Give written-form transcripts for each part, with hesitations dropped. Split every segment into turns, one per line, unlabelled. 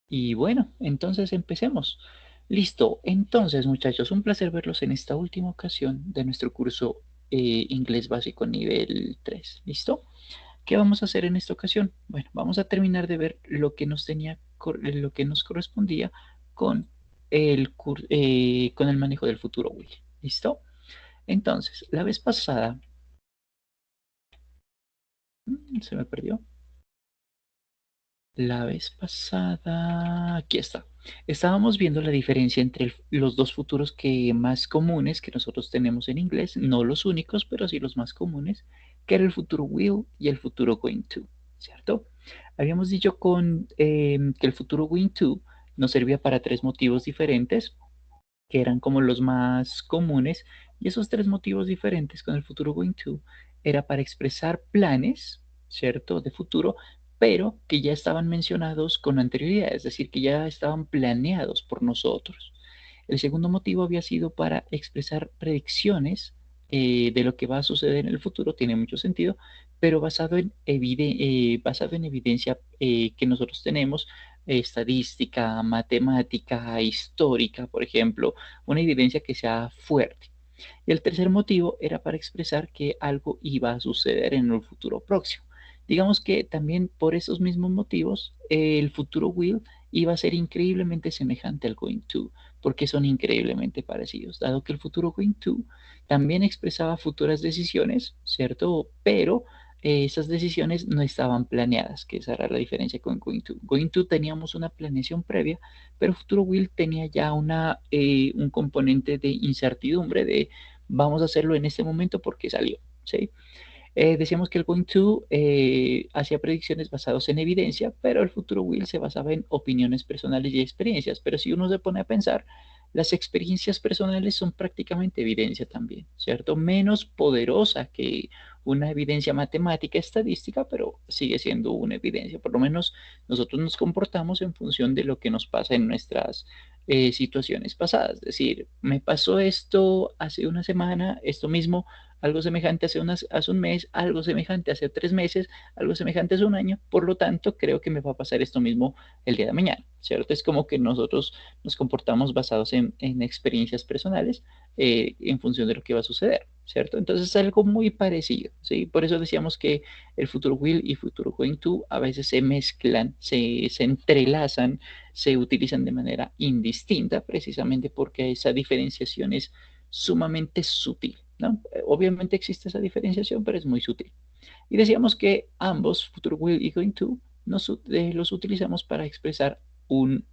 Y bueno, entonces empecemos. Listo, entonces muchachos, un placer verlos en esta última ocasión de nuestro curso Inglés Básico nivel 3. ¿Listo? ¿Qué vamos a hacer en esta ocasión? Bueno, vamos a terminar de ver lo que nos lo que nos correspondía con con el manejo del futuro will. ¿Listo? Entonces, la vez pasada, se me perdió. La vez pasada, aquí está. Estábamos viendo la diferencia entre los dos futuros que más comunes que nosotros tenemos en inglés, no los únicos, pero sí los más comunes, que era el futuro will y el futuro going to, ¿cierto? Habíamos dicho que el futuro going to nos servía para tres motivos diferentes, que eran como los más comunes, y esos tres motivos diferentes con el futuro going to era para expresar planes, ¿cierto?, de futuro, pero que ya estaban mencionados con anterioridad, es decir, que ya estaban planeados por nosotros. El segundo motivo había sido para expresar predicciones de lo que va a suceder en el futuro, tiene mucho sentido, pero basado en evidencia que nosotros tenemos, estadística, matemática, histórica, por ejemplo, una evidencia que sea fuerte. Y el tercer motivo era para expresar que algo iba a suceder en un futuro próximo. Digamos que también por esos mismos motivos, el futuro will iba a ser increíblemente semejante al going to, porque son increíblemente parecidos, dado que el futuro going to también expresaba futuras decisiones, ¿cierto? Pero esas decisiones no estaban planeadas, que esa era la diferencia con going to. Going to teníamos una planeación previa, pero futuro will tenía ya un componente de incertidumbre, de vamos a hacerlo en este momento porque salió, ¿sí? Decíamos que el going to hacía predicciones basadas en evidencia, pero el futuro will se basaba en opiniones personales y experiencias. Pero si uno se pone a pensar, las experiencias personales son prácticamente evidencia también, ¿cierto? Menos poderosa que una evidencia matemática, estadística, pero sigue siendo una evidencia. Por lo menos nosotros nos comportamos en función de lo que nos pasa en nuestras situaciones pasadas. Es decir, me pasó esto hace una semana, esto mismo, algo semejante hace un mes, algo semejante hace 3 meses, algo semejante hace un año, por lo tanto creo que me va a pasar esto mismo el día de mañana, ¿cierto? Es como que nosotros nos comportamos basados en experiencias personales en función de lo que va a suceder, ¿cierto? Entonces es algo muy parecido, ¿sí? Por eso decíamos que el futuro will y futuro going to a veces se mezclan, se entrelazan, se utilizan de manera indistinta, precisamente porque esa diferenciación es sumamente sutil, ¿no? Obviamente existe esa diferenciación, pero es muy sutil. Y decíamos que ambos, future will y going to, los utilizamos para expresar un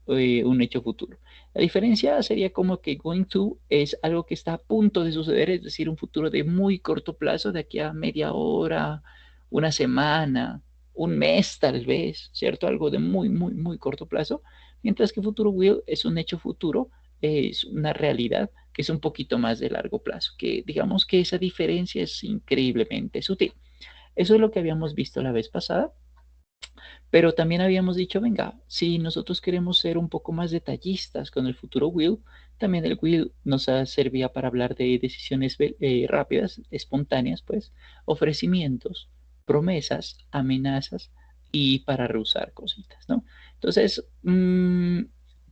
hecho futuro. La diferencia sería como que going to es algo que está a punto de suceder, es decir, un futuro de muy corto plazo, de aquí a media hora, una semana, un mes tal vez, ¿cierto? Algo de muy, muy, muy corto plazo. Mientras que futuro will es un hecho futuro, es una realidad que es un poquito más de largo plazo, que digamos que esa diferencia es increíblemente sutil. Eso es lo que habíamos visto la vez pasada, pero también habíamos dicho, venga, si nosotros queremos ser un poco más detallistas con el futuro will, también el will nos servía para hablar de decisiones rápidas, espontáneas, pues, ofrecimientos, promesas, amenazas y para rehusar cositas, ¿no? Entonces,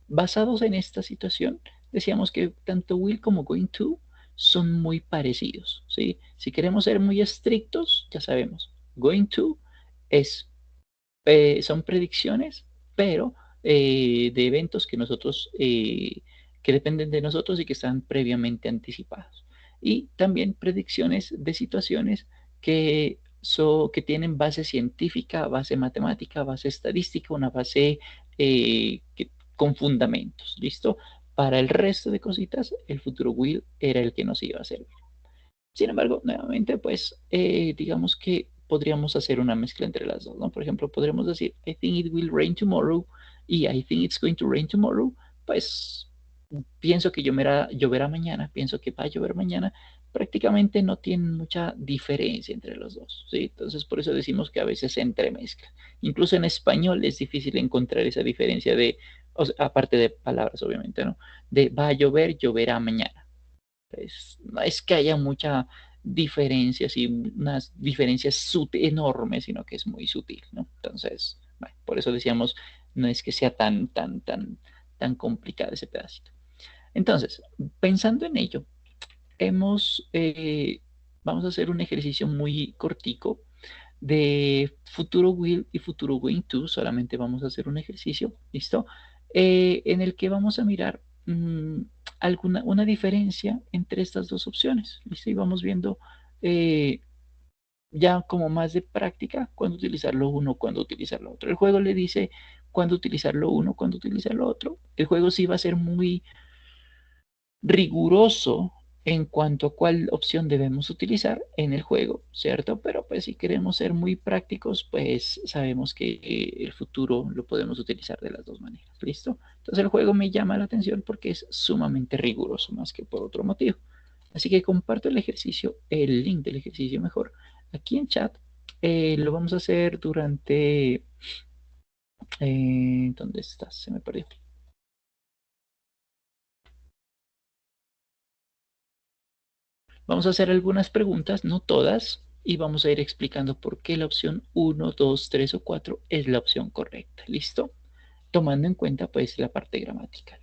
basados en esta situación, decíamos que tanto will como going to son muy parecidos, ¿sí? Si queremos ser muy estrictos, ya sabemos, going to es son predicciones, pero de eventos que dependen de nosotros y que están previamente anticipados. Y también predicciones de situaciones que tienen base científica, base matemática, base estadística, una base con fundamentos. ¿Listo? Para el resto de cositas, el futuro will era el que nos iba a servir. Sin embargo, nuevamente, pues digamos que podríamos hacer una mezcla entre las dos, ¿no? Por ejemplo, podríamos decir, I think it will rain tomorrow y I think it's going to rain tomorrow. Pues pienso que lloverá mañana, pienso que va a llover mañana. Prácticamente no tienen mucha diferencia entre los dos, ¿sí? Entonces, por eso decimos que a veces se entremezcla. Incluso en español es difícil encontrar esa diferencia o sea, aparte de palabras, obviamente, ¿no? De va a llover, lloverá mañana. No es que haya mucha diferencia, así, unas diferencias enormes, sino que es muy sutil, ¿no? Entonces, bueno, por eso decíamos, No es que sea tan complicado ese pedacito. Entonces, pensando en ello, hemos, vamos a hacer un ejercicio muy cortico de futuro will y futuro going to. Solamente vamos a hacer un ejercicio, ¿listo? En el que vamos a mirar una diferencia entre estas dos opciones, ¿listo? Y vamos viendo eh, ya como más de práctica cuándo utilizar lo uno, cuándo utilizar lo otro. El juego le dice cuándo utilizar lo uno, cuándo utilizar lo otro. El juego sí va a ser muy riguroso en cuanto a cuál opción debemos utilizar en el juego, ¿cierto? Pero pues si queremos ser muy prácticos, pues sabemos que el futuro lo podemos utilizar de las dos maneras, ¿listo? Entonces el juego me llama la atención porque es sumamente riguroso más que por otro motivo. Así que comparto el ejercicio, el link del ejercicio mejor, aquí en chat. Lo vamos a hacer durante... ¿dónde estás? Se me perdió. Vamos a hacer algunas preguntas, no todas, y vamos a ir explicando por qué la opción uno, 2, 3 o 4 es la opción correcta. ¿Listo? Tomando en cuenta pues la parte gramatical.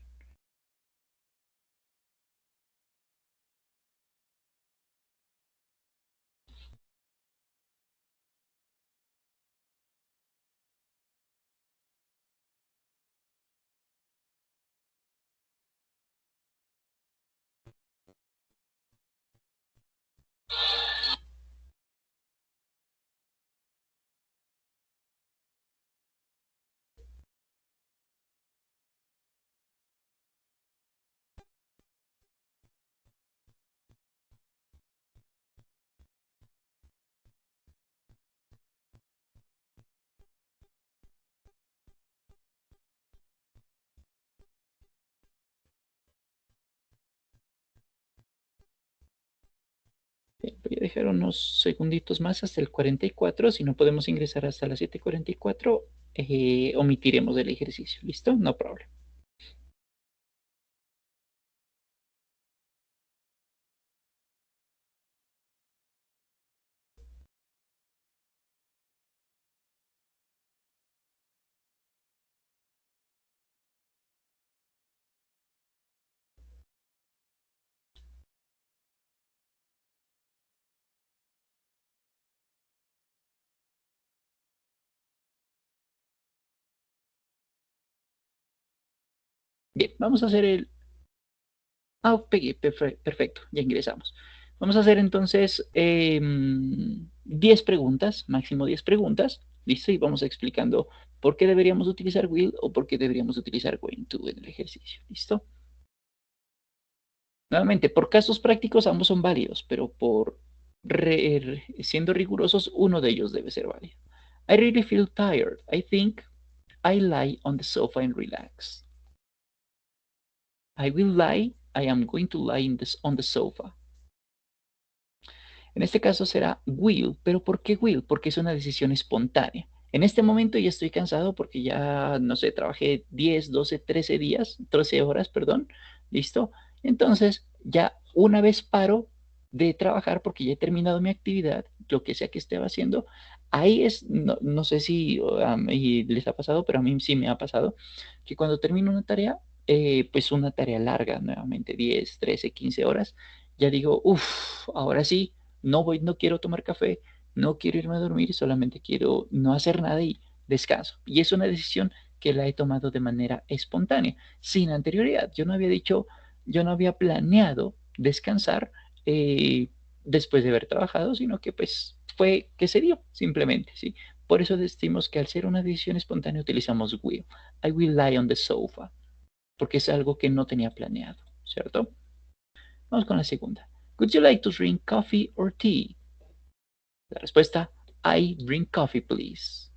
Bien, voy a dejar unos segunditos más hasta el 44. Si no podemos ingresar hasta las 7:44, omitiremos el ejercicio. ¿Listo? No problem. Bien, vamos a hacer el... Ah, pegué, perfecto, ya ingresamos. Vamos a hacer entonces 10 preguntas, máximo 10 preguntas, ¿listo? Y vamos explicando por qué deberíamos utilizar will o por qué deberíamos utilizar going to en el ejercicio, ¿listo? Nuevamente, por casos prácticos ambos son válidos, pero siendo rigurosos, uno de ellos debe ser válido. I really feel tired. I think I lie on the sofa and relax. I will lie. I am going to lie on the sofa. En este caso será will, pero ¿por qué will? Porque es una decisión espontánea. En este momento ya estoy cansado porque ya, no sé, trabajé 10, 12, 13 días, 13 horas, perdón, ¿listo? Entonces, ya una vez paro de trabajar porque ya he terminado mi actividad, lo que sea que esté haciendo, ahí es, no sé si a mí les ha pasado, pero a mí sí me ha pasado, que cuando termino una tarea, pues una tarea larga, nuevamente 10, 13, 15 horas, ya digo, uff, ahora sí no voy, no quiero tomar café, no quiero irme a dormir, solamente quiero no hacer nada y descanso. Y es una decisión que la he tomado de manera espontánea, sin anterioridad. Yo no había dicho, yo no había planeado descansar después de haber trabajado, sino que pues fue que se dio simplemente, ¿sí? Por eso decimos que al ser una decisión espontánea utilizamos will. I will lie on the sofa, porque es algo que no tenía planeado, ¿cierto? Vamos con la segunda. Would you like to drink coffee or tea? La respuesta, I drink coffee, please.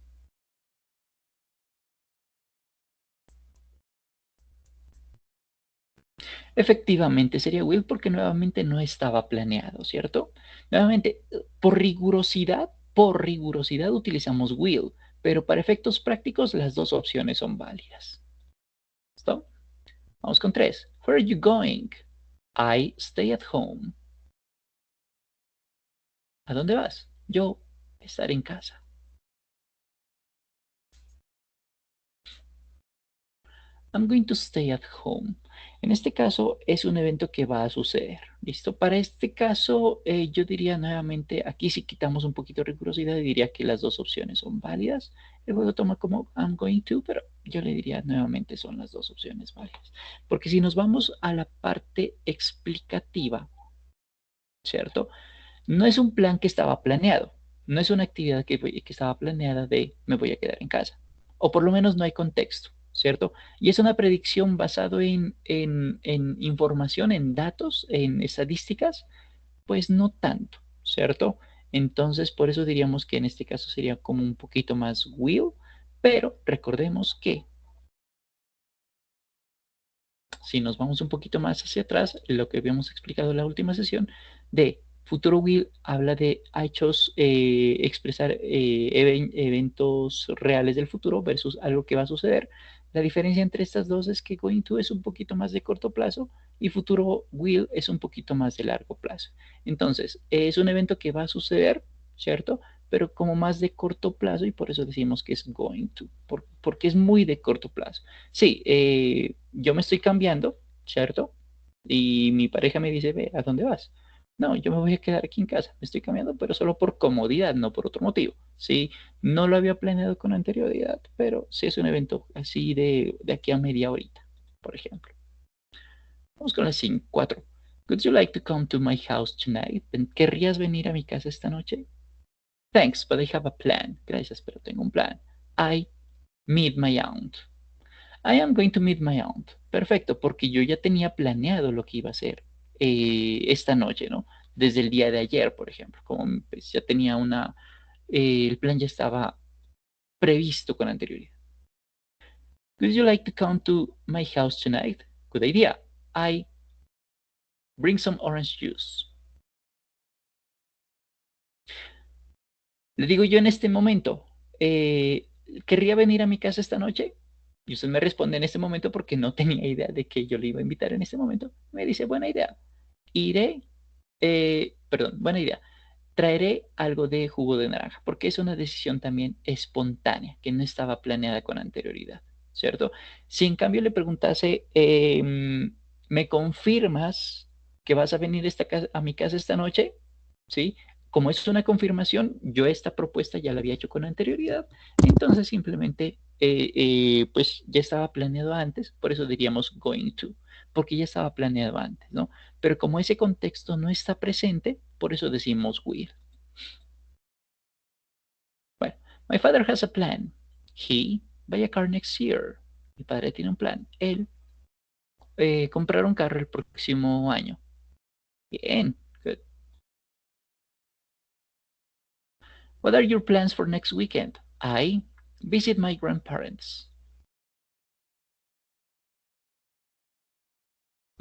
Efectivamente sería will porque nuevamente no estaba planeado, ¿cierto? Nuevamente, por rigurosidad utilizamos will, pero para efectos prácticos las dos opciones son válidas. ¿Listo? Vamos con tres. Where are you going? I stay at home. ¿A dónde vas? Yo estar en casa. I'm going to stay at home. En este caso es un evento que va a suceder. ¿Listo? Para este caso, yo diría nuevamente, aquí si quitamos un poquito de rigurosidad, diría que las dos opciones son válidas. El juego toma como I'm going to, pero yo le diría nuevamente son las dos opciones válidas. Porque si nos vamos a la parte explicativa, ¿cierto? No es un plan que estaba planeado, no es una actividad que estaba planeada de me voy a quedar en casa, o por lo menos no hay contexto, ¿cierto? Y es una predicción basada en información, en datos, en estadísticas, pues no tanto, ¿cierto? Entonces, por eso diríamos que en este caso sería como un poquito más will, pero recordemos que si nos vamos un poquito más hacia atrás, lo que habíamos explicado en la última sesión, de futuro will habla de hechos, expresar eventos reales del futuro versus algo que va a suceder. La diferencia entre estas dos es que going to es un poquito más de corto plazo y futuro will es un poquito más de largo plazo. Entonces, es un evento que va a suceder, ¿cierto? Pero como más de corto plazo y por eso decimos que es going to, porque es muy de corto plazo. Sí, yo me estoy cambiando, ¿cierto? Y mi pareja me dice, ve, ¿a dónde vas? No, yo me voy a quedar aquí en casa, me estoy cambiando, pero solo por comodidad, no por otro motivo. Sí, no lo había planeado con anterioridad, pero sí es un evento así de aquí a media horita, por ejemplo. Vamos con la 4. Would you like to come to my house tonight? ¿Querrías venir a mi casa esta noche? Thanks, but I have a plan. Gracias, pero tengo un plan. I meet my aunt. I am going to meet my aunt. Perfecto, porque yo ya tenía planeado lo que iba a hacer esta noche, ¿no? Desde el día de ayer, por ejemplo, como pues, ya tenía el plan ya estaba previsto con anterioridad. Would you like to come to my house tonight? Good idea. I bring some orange juice. Le digo yo en este momento, ¿querría venir a mi casa esta noche? Y usted me responde en este momento porque no tenía idea de que yo le iba a invitar en este momento. Me dice, buena idea. Iré, perdón, buena idea. Traeré algo de jugo de naranja, porque es una decisión también espontánea, que no estaba planeada con anterioridad, ¿cierto? Si en cambio le preguntase, ¿me confirmas que vas a venir a mi casa esta noche? ¿Sí? Como es una confirmación, yo esta propuesta ya la había hecho con anterioridad, entonces simplemente, pues ya estaba planeado antes, por eso diríamos going to, porque ya estaba planeado antes, ¿no? Pero como ese contexto no está presente, por eso decimos will. Bueno, my father has a plan. He buy a car next year. Mi padre tiene un plan. Él comprar un carro el próximo año. Bien, good. What are your plans for next weekend? I visit my grandparents.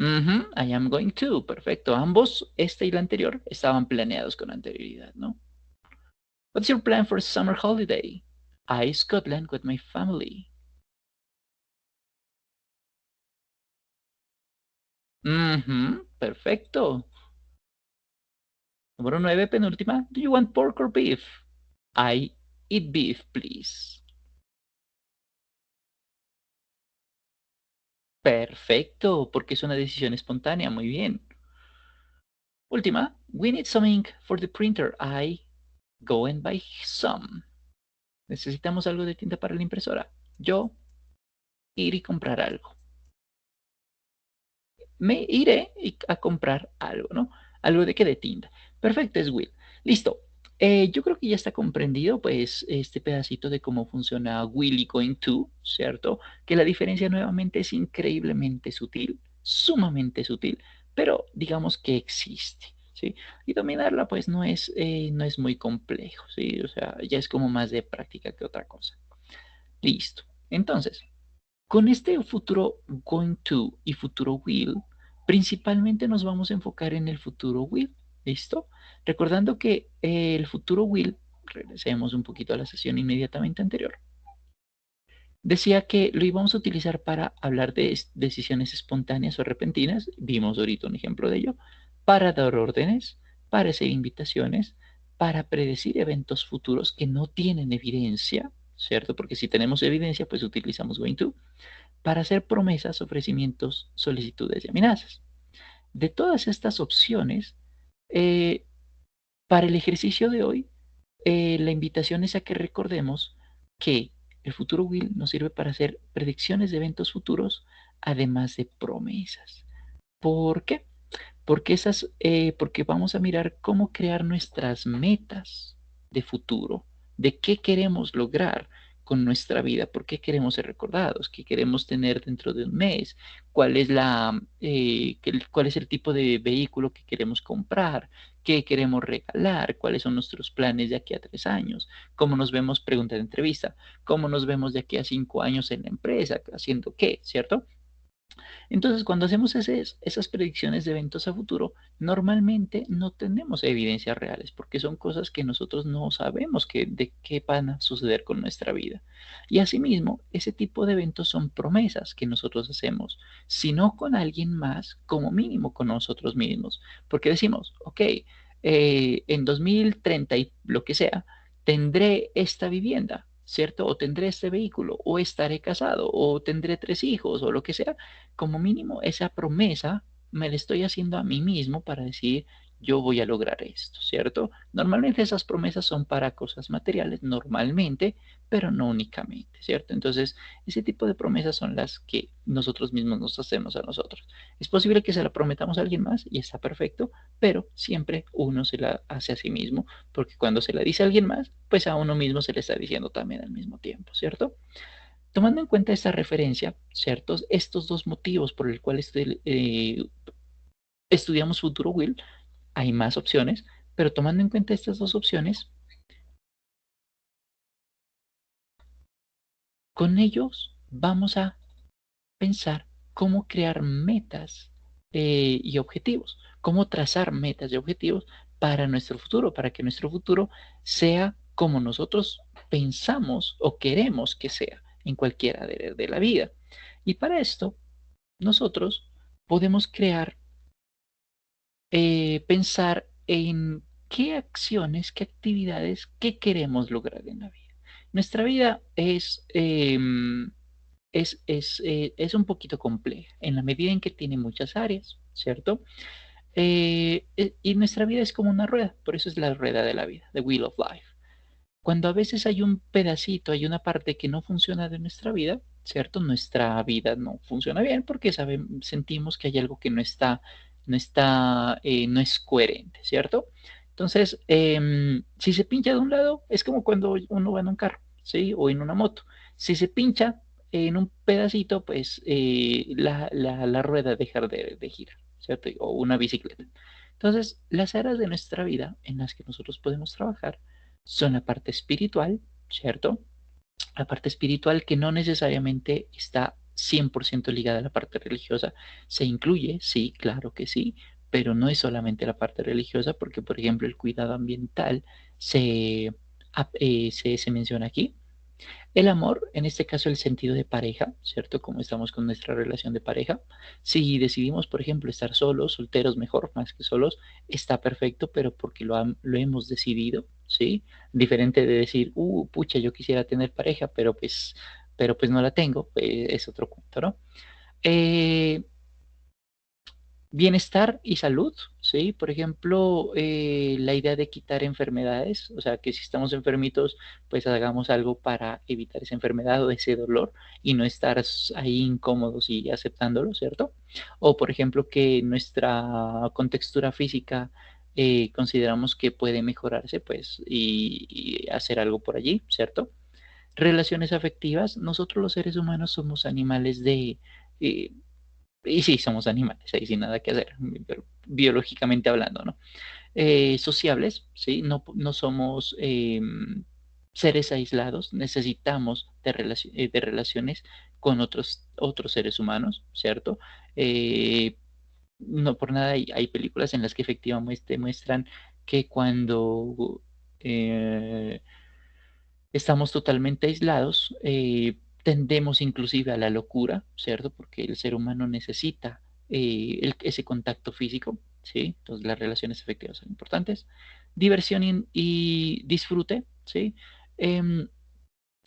I am going to. Perfecto. Ambos, este y la anterior, estaban planeados con anterioridad, ¿no? What's your plan for summer holiday? I Scotland with my family. Perfecto. Número 9, penúltima. Do you want pork or beef? I eat beef, please. Perfecto, porque es una decisión espontánea. Muy bien. Última. We need some ink for the printer. I go and buy some. Necesitamos algo de tinta para la impresora. Yo ir y comprar algo. Me iré a comprar algo, ¿no? Algo de que de tinta. Perfecto, es Will. Listo. Yo creo que ya está comprendido, pues, este pedacito de cómo funciona Will y Going To, ¿cierto? Que la diferencia nuevamente es increíblemente sutil, sumamente sutil, pero digamos que existe, ¿sí? Y dominarla, pues, no es muy complejo, ¿sí? O sea, ya es como más de práctica que otra cosa. Listo. Entonces, con este futuro going to y futuro will, principalmente nos vamos a enfocar en el futuro will. ¿Listo? Recordando que el futuro will, regresemos un poquito a la sesión inmediatamente anterior, decía que lo íbamos a utilizar para hablar de decisiones espontáneas o repentinas. Vimos ahorita un ejemplo de ello. Para dar órdenes, para hacer invitaciones, para predecir eventos futuros que no tienen evidencia, ¿cierto? Porque si tenemos evidencia, pues utilizamos going to para hacer promesas, ofrecimientos, solicitudes y amenazas. De todas estas opciones, eh, para el ejercicio de hoy, la invitación es a que recordemos que el futuro will nos sirve para hacer predicciones de eventos futuros, además de promesas. ¿Por qué? Porque vamos a mirar cómo crear nuestras metas de futuro, de qué queremos lograr con nuestra vida, por qué queremos ser recordados, qué queremos tener dentro de un mes, cuál es el tipo de vehículo que queremos comprar, qué queremos regalar, cuáles son nuestros planes de aquí a 3 años, cómo nos vemos, pregunta de entrevista, cómo nos vemos de aquí a 5 años en la empresa, haciendo qué, ¿cierto? Entonces, cuando hacemos esas predicciones de eventos a futuro, normalmente no tenemos evidencias reales porque son cosas que nosotros no sabemos de qué van a suceder con nuestra vida. Y asimismo, ese tipo de eventos son promesas que nosotros hacemos, si no con alguien más, como mínimo con nosotros mismos. Porque decimos, ok, en 2030 y lo que sea, tendré esta vivienda, ¿cierto? O tendré este vehículo, o estaré casado, o tendré 3 hijos, o lo que sea. Como mínimo, esa promesa me la estoy haciendo a mí mismo para decir, yo voy a lograr esto, ¿cierto? Normalmente esas promesas son para cosas materiales, normalmente, pero no únicamente, ¿cierto? Entonces, ese tipo de promesas son las que nosotros mismos nos hacemos a nosotros. Es posible que se la prometamos a alguien más y está perfecto, pero siempre uno se la hace a sí mismo, porque cuando se la dice a alguien más, pues a uno mismo se le está diciendo también al mismo tiempo, ¿cierto? Tomando en cuenta esta referencia, ¿ciertos? Estos dos motivos por el cual estudiamos Futuro Will, hay más opciones, pero tomando en cuenta estas dos opciones, con ellos vamos a pensar cómo crear metas y objetivos, cómo trazar metas y objetivos para nuestro futuro, para que nuestro futuro sea como nosotros pensamos o queremos que sea en cualquiera de la vida. Y para esto, nosotros podemos pensar en qué acciones, qué actividades, qué queremos lograr en la vida. Nuestra vida es un poquito compleja en la medida en que tiene muchas áreas, ¿cierto? Y nuestra vida es como una rueda, por eso es la rueda de la vida, the wheel of life. Cuando a veces hay un pedacito, hay una parte que no funciona de nuestra vida, ¿cierto? Nuestra vida no funciona bien porque sentimos que hay algo que no es coherente, ¿cierto? Entonces, si se pincha de un lado, es como cuando uno va en un carro, ¿sí? O en una moto. Si se pincha en un pedacito, pues la rueda deja de girar, ¿cierto? O una bicicleta. Entonces, las áreas de nuestra vida en las que nosotros podemos trabajar son la parte espiritual, ¿cierto? La parte espiritual que no necesariamente está 100% ligada a la parte religiosa. Se incluye, sí, claro que sí, pero no es solamente la parte religiosa porque, por ejemplo, el cuidado ambiental se, se menciona aquí. El amor, en este caso el sentido de pareja, ¿cierto? Como estamos con nuestra relación de pareja. Si decidimos, por ejemplo, estar solos, solteros mejor, más que solos, está perfecto, pero porque lo hemos decidido, ¿sí? Diferente de decir, pucha, yo quisiera tener pareja, pero pues no la tengo, es otro cuento, ¿no? Eh, Bienestar y salud, ¿sí? Por ejemplo, la idea de quitar enfermedades, o sea, que si estamos enfermitos, pues hagamos algo para evitar esa enfermedad o ese dolor y no estar ahí incómodos y aceptándolo, ¿cierto? O, por ejemplo, que nuestra contextura física consideramos que puede mejorarse, pues, y hacer algo por allí, ¿cierto? Relaciones afectivas, nosotros los seres humanos somos animales eh, y sí, somos animales, ahí sin nada que hacer, biológicamente hablando, ¿no? Sociables, ¿sí? No somos seres aislados, necesitamos de relaciones con otros seres humanos, ¿cierto? Eh, no por nada hay películas en las que efectivamente muestran que cuando eh, estamos totalmente aislados, tendemos inclusive a la locura, ¿cierto? Porque el ser humano necesita ese contacto físico, ¿sí? Entonces las relaciones afectivas son importantes. Diversión y disfrute, ¿sí? Em,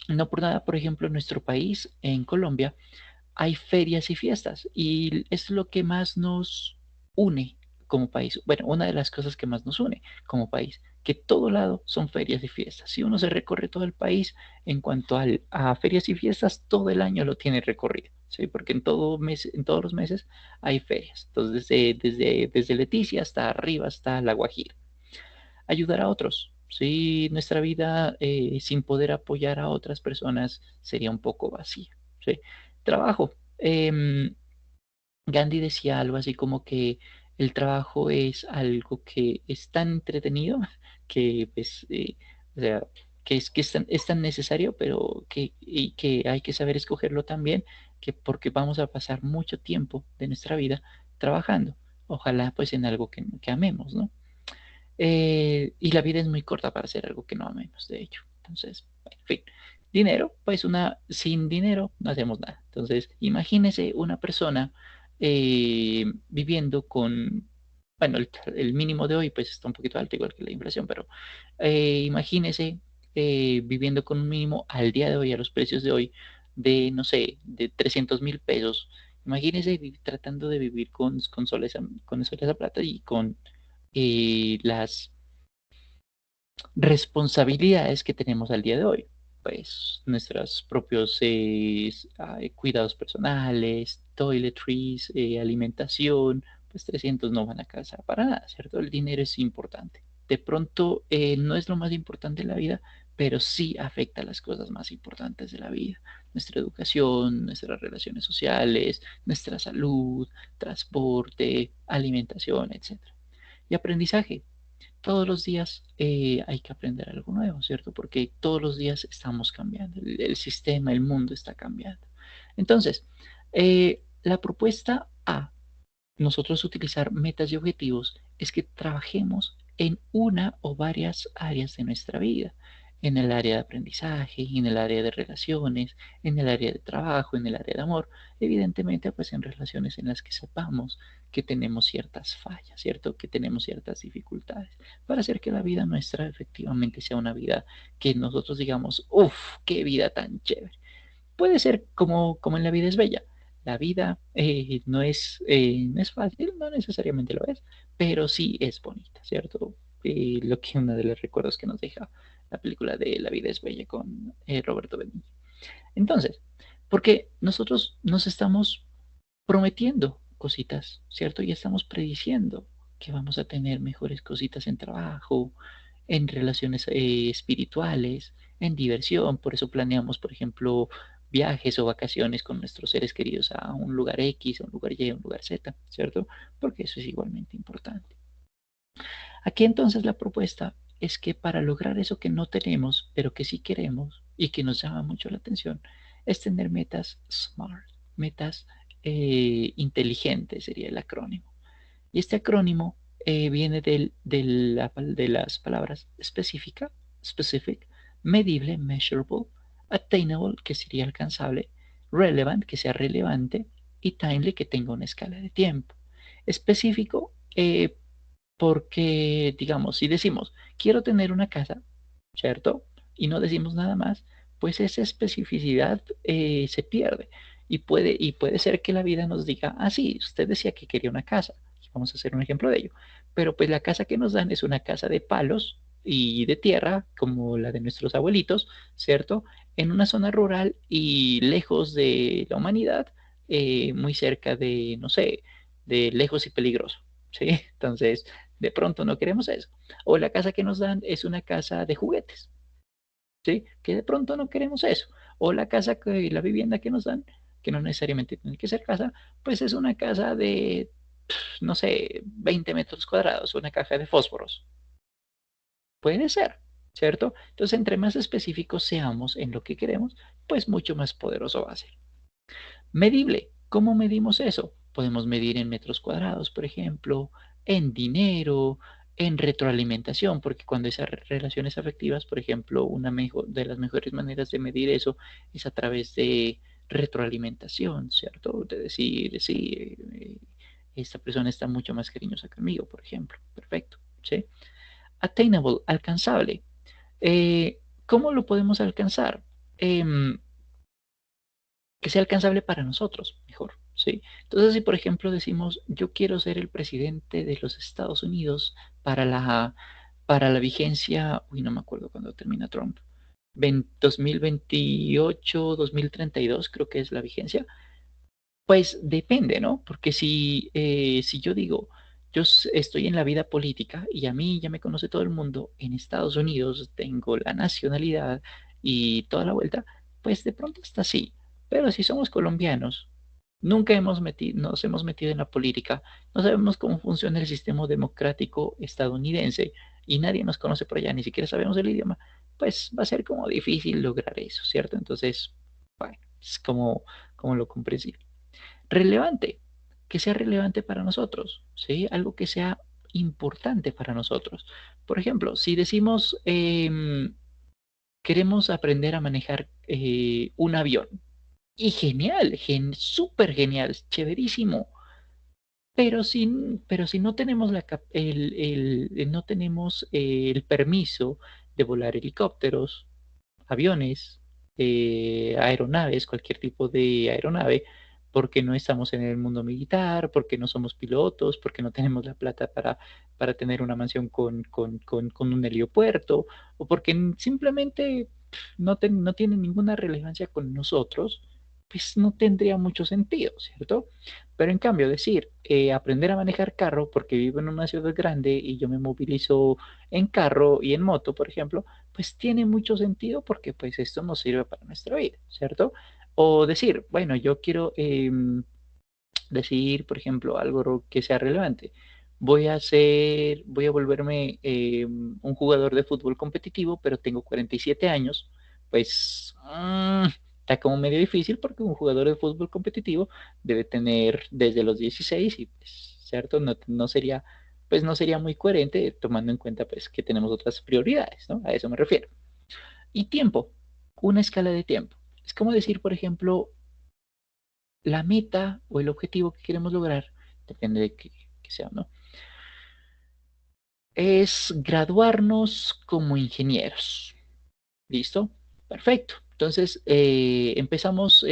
no por nada, por ejemplo, en nuestro país, en Colombia, hay ferias y fiestas y es lo que más nos une como país. Bueno, una de las cosas que más nos une como país, que todo lado son ferias y fiestas. Si uno se recorre todo el país en cuanto a ferias y fiestas, todo el año lo tiene recorrido, ¿sí? Porque en todos los meses hay ferias. Entonces, desde Leticia hasta arriba, hasta La Guajira. Ayudar a otros. Sí, nuestra vida sin poder apoyar a otras personas sería un poco vacía. ¿Sí? Trabajo. Gandhi decía algo así como que el trabajo es algo que es tan entretenido que, pues, o sea, es tan necesario, pero y que hay que saber escogerlo también, que porque vamos a pasar mucho tiempo de nuestra vida trabajando. Ojalá pues en algo que amemos, ¿no? Y la vida es muy corta para hacer algo que no amemos, de hecho. Entonces, en fin. Dinero, pues sin dinero no hacemos nada. Entonces, imagínese una persona viviendo con, bueno, el mínimo de hoy pues está un poquito alto, igual que la inflación, pero imagínese viviendo con un mínimo al día de hoy, a los precios de hoy, de, no sé, de 300.000 pesos. Imagínese tratando de vivir con soles a plata y con las responsabilidades que tenemos al día de hoy. Pues nuestros propios cuidados personales, toiletries, alimentación, pues 300 no van a casa para nada, ¿cierto? El dinero es importante. De pronto no es lo más importante en la vida, pero sí afecta a las cosas más importantes de la vida. Nuestra educación, nuestras relaciones sociales, nuestra salud, transporte, alimentación, etcétera. Y aprendizaje, todos los días hay que aprender algo nuevo, ¿cierto? Porque todos los días estamos cambiando, el sistema, el mundo está cambiando. Entonces, la propuesta A, nosotros utilizar metas y objetivos, es que trabajemos en una o varias áreas de nuestra vida, en el área de aprendizaje, en el área de relaciones, en el área de trabajo, en el área de amor, evidentemente pues en relaciones en las que sepamos que tenemos ciertas fallas, ¿cierto? Que tenemos ciertas dificultades, para hacer que la vida nuestra efectivamente sea una vida que nosotros digamos, uff, qué vida tan chévere. Puede ser como en la vida es bella. La vida no es fácil, no necesariamente lo es, pero sí es bonita, ¿cierto? Lo que uno de los recuerdos que nos deja la película de La vida es bella con Roberto Benigni. Entonces, porque nosotros nos estamos prometiendo cositas, ¿cierto? Y estamos prediciendo que vamos a tener mejores cositas en trabajo, en relaciones espirituales, en diversión. Por eso planeamos, por ejemplo, viajes o vacaciones con nuestros seres queridos a un lugar X, a un lugar Y, a un lugar Z, ¿cierto? Porque eso es igualmente importante. Aquí entonces la propuesta es que para lograr eso que no tenemos, pero que sí queremos y que nos llama mucho la atención, es tener metas SMART, metas inteligentes sería el acrónimo. Y este acrónimo viene de las palabras específica, specific, medible, measurable, attainable, que sería alcanzable, relevant, que sea relevante, y timely, que tenga una escala de tiempo. Específico, porque, digamos, si decimos, quiero tener una casa, ¿cierto? Y no decimos nada más, pues esa especificidad se pierde. Y puede ser que la vida nos diga, ah, sí, usted decía que quería una casa. Vamos a hacer un ejemplo de ello. Pero pues la casa que nos dan es una casa de palos y de tierra, como la de nuestros abuelitos, ¿cierto? En una zona rural y lejos de la humanidad, muy cerca de, no sé, de lejos y peligroso, ¿sí? Entonces, de pronto no queremos eso. O la casa que nos dan es una casa de juguetes, ¿sí? Que de pronto no queremos eso. O la vivienda que nos dan, que no necesariamente tiene que ser casa, pues es una casa de, no sé, 20 metros cuadrados, una caja de fósforos. Puede ser, ¿cierto? Entonces, entre más específicos seamos en lo que queremos, pues mucho más poderoso va a ser. Medible. ¿Cómo medimos eso? Podemos medir en metros cuadrados, por ejemplo, en dinero, en retroalimentación, porque cuando esas relaciones afectivas, por ejemplo, de las mejores maneras de medir eso es a través de retroalimentación, ¿cierto? De decir, sí, esta persona está mucho más cariñosa conmigo, por ejemplo. Perfecto, ¿sí? Attainable, alcanzable. ¿Cómo lo podemos alcanzar? que sea alcanzable para nosotros, mejor, ¿sí? Entonces, si por ejemplo decimos, yo quiero ser el presidente de los Estados Unidos para la vigencia, uy, no me acuerdo cuándo termina Trump, 2028, 2032 creo que es la vigencia, pues depende, ¿no? Porque si yo digo, estoy en la vida política y a mí ya me conoce todo el mundo en Estados Unidos, tengo la nacionalidad y toda la vuelta, pues de pronto está así. Pero si somos colombianos, nunca nos hemos metido en la política, no sabemos cómo funciona el sistema democrático estadounidense y nadie nos conoce por allá, ni siquiera sabemos el idioma, pues va a ser como difícil lograr eso, ¿cierto? Entonces, bueno, es como lo comprensible relevante, que sea relevante para nosotros, ¿sí? Algo que sea importante para nosotros. Por ejemplo, si decimos, queremos aprender a manejar un avión, y genial, súper genial, chéverísimo, pero si no tenemos no tenemos el permiso de volar helicópteros, aviones, aeronaves, cualquier tipo de aeronave, porque no estamos en el mundo militar, porque no somos pilotos, porque no tenemos la plata para tener una mansión con un heliopuerto, o porque simplemente no tiene ninguna relevancia con nosotros, pues no tendría mucho sentido, ¿cierto? Pero en cambio, decir, aprender a manejar carro porque vivo en una ciudad grande y yo me movilizo en carro y en moto, por ejemplo, pues tiene mucho sentido porque pues esto nos sirve para nuestra vida, ¿cierto? O decir, bueno, yo quiero decir, por ejemplo, algo que sea relevante. Voy a volverme un jugador de fútbol competitivo, pero tengo 47 años, pues está como medio difícil porque un jugador de fútbol competitivo debe tener desde los 16 y pues, ¿cierto? No sería, pues no sería muy coherente tomando en cuenta pues que tenemos otras prioridades, ¿no? A eso me refiero. Y tiempo, una escala de tiempo. Es como decir, por ejemplo, la meta o el objetivo que queremos lograr, depende de que sea, ¿no? Es graduarnos como ingenieros. ¿Listo? Perfecto. Entonces, empezamos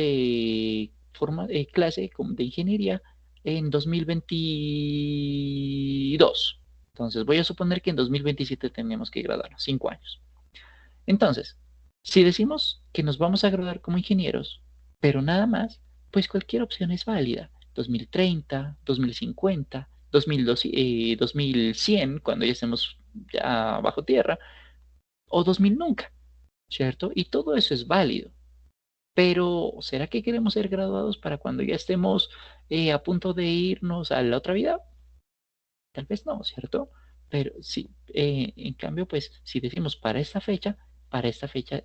clase de ingeniería en 2022. Entonces, voy a suponer que en 2027 tenemos que graduarnos, 5 años. Entonces, si decimos que nos vamos a graduar como ingenieros, pero nada más, pues cualquier opción es válida. 2030, 2050, 2100, cuando ya estemos ya bajo tierra, o 2000 nunca, ¿cierto? Y todo eso es válido. Pero, ¿será que queremos ser graduados para cuando ya estemos a punto de irnos a la otra vida? Tal vez no, ¿cierto? Pero sí, en cambio, pues si decimos para esta fecha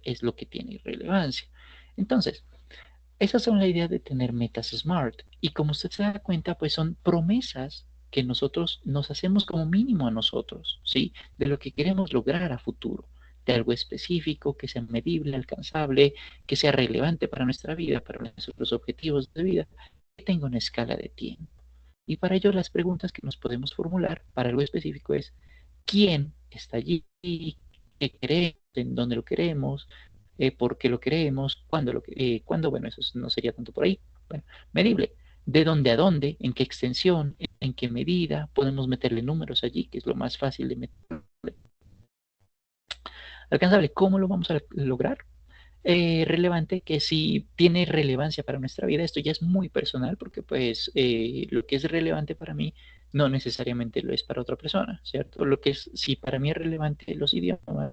es lo que tiene relevancia. Entonces, esas son la idea de tener metas SMART. Y como usted se da cuenta, pues son promesas que nosotros nos hacemos como mínimo a nosotros, ¿sí? De lo que queremos lograr a futuro, de algo específico, que sea medible, alcanzable, que sea relevante para nuestra vida, para nuestros objetivos de vida, que tenga una escala de tiempo. Y para ello las preguntas que nos podemos formular para algo específico es, ¿quién está allí? ¿Qué queremos? ¿En dónde lo queremos? ¿Por qué lo queremos? ¿Cuándo? Bueno, eso no sería tanto por ahí. Bueno, medible. ¿De dónde a dónde? ¿En qué extensión? ¿En qué medida? Podemos meterle números allí, que es lo más fácil de meter. Alcanzable. ¿Cómo lo vamos a lograr? Relevante, que si tiene relevancia para nuestra vida, esto ya es muy personal porque pues lo que es relevante para mí no necesariamente lo es para otra persona, ¿cierto? Lo que es, si para mí es relevante los idiomas,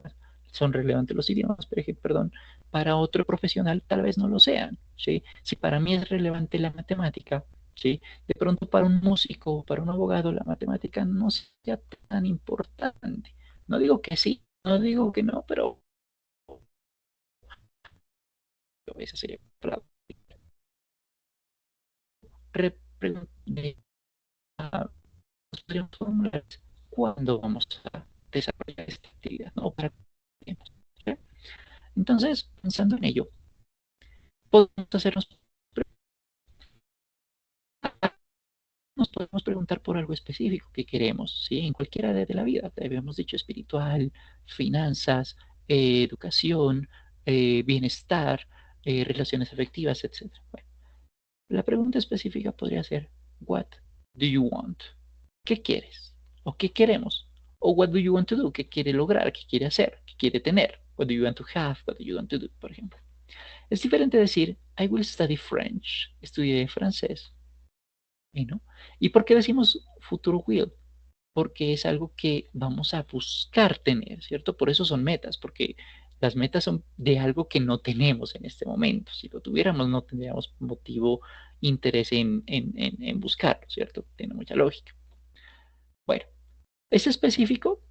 son relevantes los idiomas, perdón, para otro profesional tal vez no lo sean, ¿sí? Si para mí es relevante la matemática, ¿sí? De pronto para un músico, para un abogado, la matemática no sea tan importante. No digo que sí, no digo que no, pero esa sería la podríamos formular cuándo vamos a desarrollar esta actividad, ¿no? Para ¿sí? Entonces, pensando en ello, podemos hacernos nos podemos preguntar por algo específico que queremos, ¿sí? En cualquier área de la vida, te habíamos dicho espiritual, finanzas, educación, bienestar, relaciones afectivas, etcétera. Bueno, la pregunta específica podría ser, what do you want? ¿Qué quieres? ¿O qué queremos? ¿O what do you want to do? ¿Qué quiere lograr? ¿Qué quiere hacer? ¿Qué quiere tener? What do you want to have? What do you want to do? Por ejemplo. Es diferente decir, I will study French. Estudiaré francés. ¿No? ¿Y por qué decimos futuro will? Porque es algo que vamos a buscar tener, ¿cierto? Por eso son metas, porque las metas son de algo que no tenemos en este momento. Si lo tuviéramos, no tendríamos motivo, interés en buscarlo, ¿cierto? Tiene mucha lógica. Bueno, ¿es específico?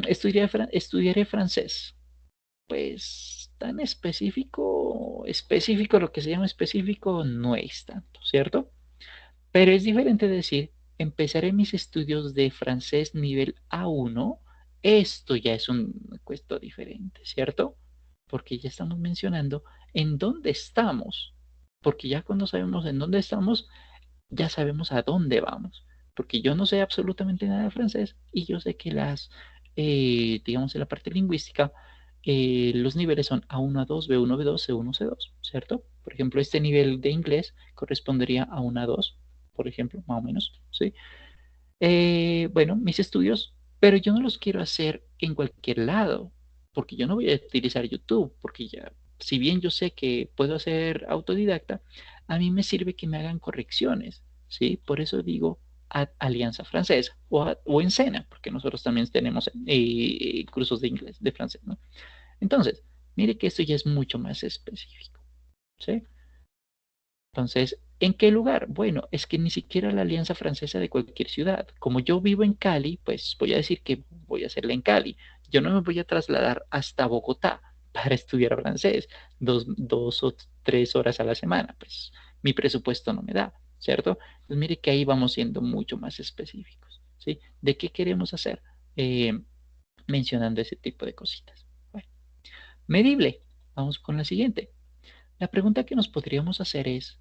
Estudiaré francés. Pues tan específico, específico, lo que se llama específico no es tanto, ¿cierto? Pero es diferente decir, empezaré mis estudios de francés nivel A1. Esto ya es un cuento diferente, ¿cierto? Porque ya estamos mencionando en dónde estamos. Porque ya cuando sabemos en dónde estamos, ya sabemos a dónde vamos. Porque yo no sé absolutamente nada de francés y yo sé que digamos, en la parte lingüística, los niveles son A1, A2, B1, B2, C1, C2, ¿cierto? Por ejemplo, este nivel de inglés correspondería a un A2, por ejemplo, más o menos, ¿sí? Bueno, mis estudios, pero yo no los quiero hacer en cualquier lado, porque yo no voy a utilizar YouTube, porque ya, si bien yo sé que puedo hacer autodidacta, a mí me sirve que me hagan correcciones, ¿sí? Por eso digo Alianza Francesa o en Sena, porque nosotros también tenemos cursos de inglés, de francés, ¿no? Entonces, mire que esto ya es mucho más específico, ¿sí? Entonces, ¿en qué lugar? Bueno, es que ni siquiera la Alianza Francesa de cualquier ciudad. Como yo vivo en Cali, pues voy a decir que voy a hacerla en Cali. Yo no me voy a trasladar hasta Bogotá para estudiar francés 2 o 3 horas a la semana. Pues mi presupuesto no me da, ¿cierto? Pues mire que ahí vamos siendo mucho más específicos, ¿sí? ¿De qué queremos hacer? Eh, Mencionando ese tipo de cositas. Bueno, medible. Vamos con la siguiente. La pregunta que nos podríamos hacer es,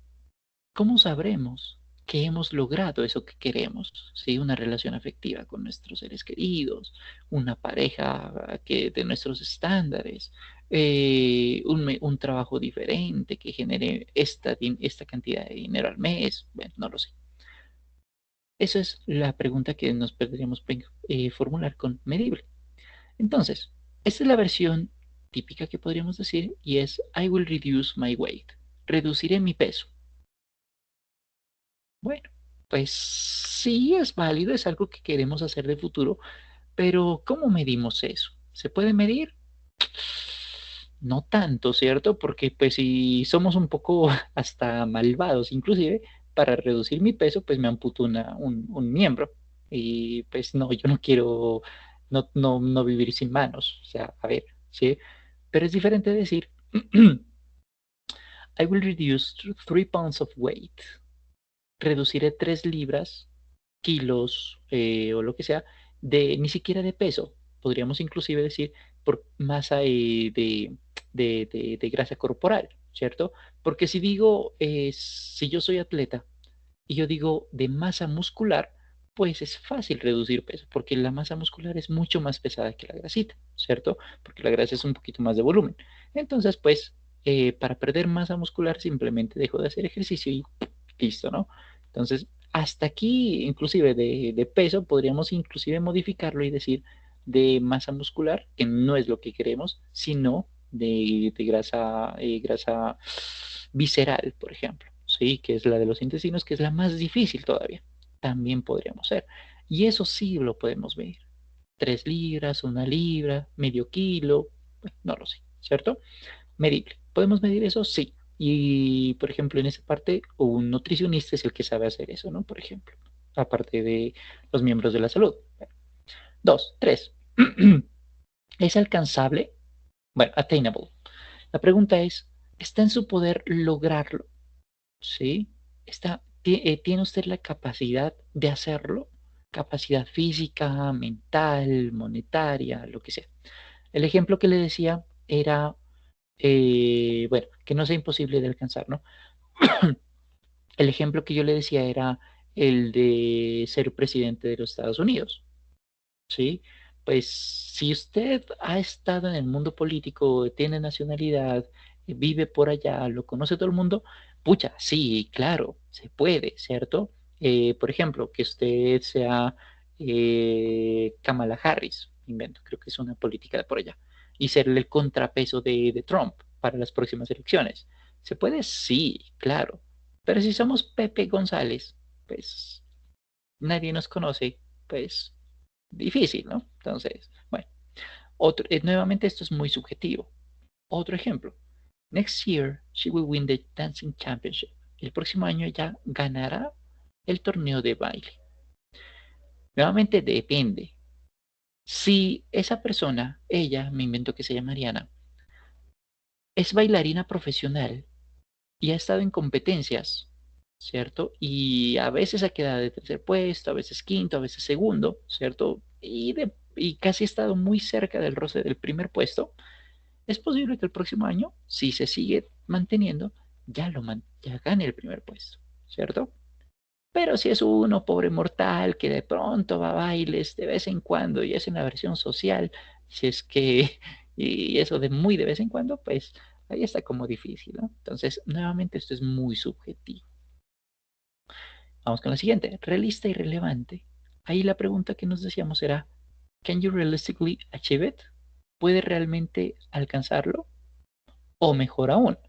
¿cómo sabremos que hemos logrado eso que queremos? ¿Sí? Una relación afectiva con nuestros seres queridos, una pareja que de nuestros estándares, un trabajo diferente que genere esta cantidad de dinero al mes. Bueno, no lo sé. Esa es la pregunta que nos podríamos formular con medible. Entonces, esta es la versión típica que podríamos decir y es I will reduce my weight. Reduciré mi peso. Bueno, pues sí es válido, es algo que queremos hacer de futuro, pero ¿cómo medimos eso? ¿Se puede medir? No tanto, ¿cierto? Porque pues si somos un poco hasta malvados, inclusive, para reducir mi peso, pues me amputo un miembro. Y pues no, yo no quiero no vivir sin manos. O sea, a ver, ¿sí? Pero es diferente decir, I will reduce 3 pounds of weight. Reduciré 3 libras, kilos o lo que sea, ni siquiera de peso. Podríamos inclusive decir por masa de grasa corporal, ¿cierto? Porque si digo, si yo soy atleta y yo digo de masa muscular, pues es fácil reducir peso, porque la masa muscular es mucho más pesada que la grasita, ¿cierto? Porque la grasa es un poquito más de volumen. Entonces, pues, para perder masa muscular simplemente dejo de hacer ejercicio y listo, ¿no? Entonces, hasta aquí, inclusive de peso, podríamos inclusive modificarlo y decir de masa muscular, que no es lo que queremos, sino de grasa visceral, por ejemplo, ¿sí? Que es la de los intestinos, que es la más difícil todavía. También podríamos ser. Y eso sí lo podemos medir. 3 libras, 1 libra, medio kilo, bueno, no lo sé, ¿cierto? Medible. ¿Podemos medir eso? Sí. Y, por ejemplo, en esa parte, un nutricionista es el que sabe hacer eso, ¿no? Por ejemplo, aparte de los miembros de la salud. Dos, tres. ¿Es alcanzable? Bueno, attainable. La pregunta es, ¿está en su poder lograrlo? ¿Sí? ¿Tiene usted la capacidad de hacerlo? Capacidad física, mental, monetaria, lo que sea. El ejemplo que le decía era, bueno, que no sea imposible de alcanzar, ¿no? El ejemplo que yo le decía era el de ser presidente de los Estados Unidos, ¿sí? Pues si usted ha estado en el mundo político, tiene nacionalidad, vive por allá, lo conoce todo el mundo, pucha, sí, claro, se puede, ¿cierto? Por ejemplo, que usted sea Kamala Harris, invento, creo que es una política de por allá, y ser el contrapeso de Trump para las próximas elecciones. ¿Se puede? Sí, claro. Pero si somos Pepe González, pues nadie nos conoce, pues difícil, ¿no? Entonces, bueno, nuevamente esto es muy subjetivo. Otro ejemplo. Next year, she will win the dancing championship. El próximo año ella ganará el torneo de baile. Nuevamente depende. Si esa persona, ella, me invento que se llama Mariana, es bailarina profesional y ha estado en competencias, ¿cierto? Y a veces ha quedado de tercer puesto, a veces quinto, a veces segundo, ¿cierto? Y casi ha estado muy cerca del roce del primer puesto. Es posible que el próximo año, si se sigue manteniendo, ya gane el primer puesto, ¿cierto? Pero si es uno, pobre mortal, que de pronto va a bailes de vez en cuando y es una versión social, si es que, y eso de muy de vez en cuando, pues ahí está como difícil, ¿no? Entonces, nuevamente esto es muy subjetivo. Vamos con la siguiente, realista y relevante. Ahí la pregunta que nos decíamos era, ¿can you realistically achieve it? ¿Puede realmente alcanzarlo? O mejor aún,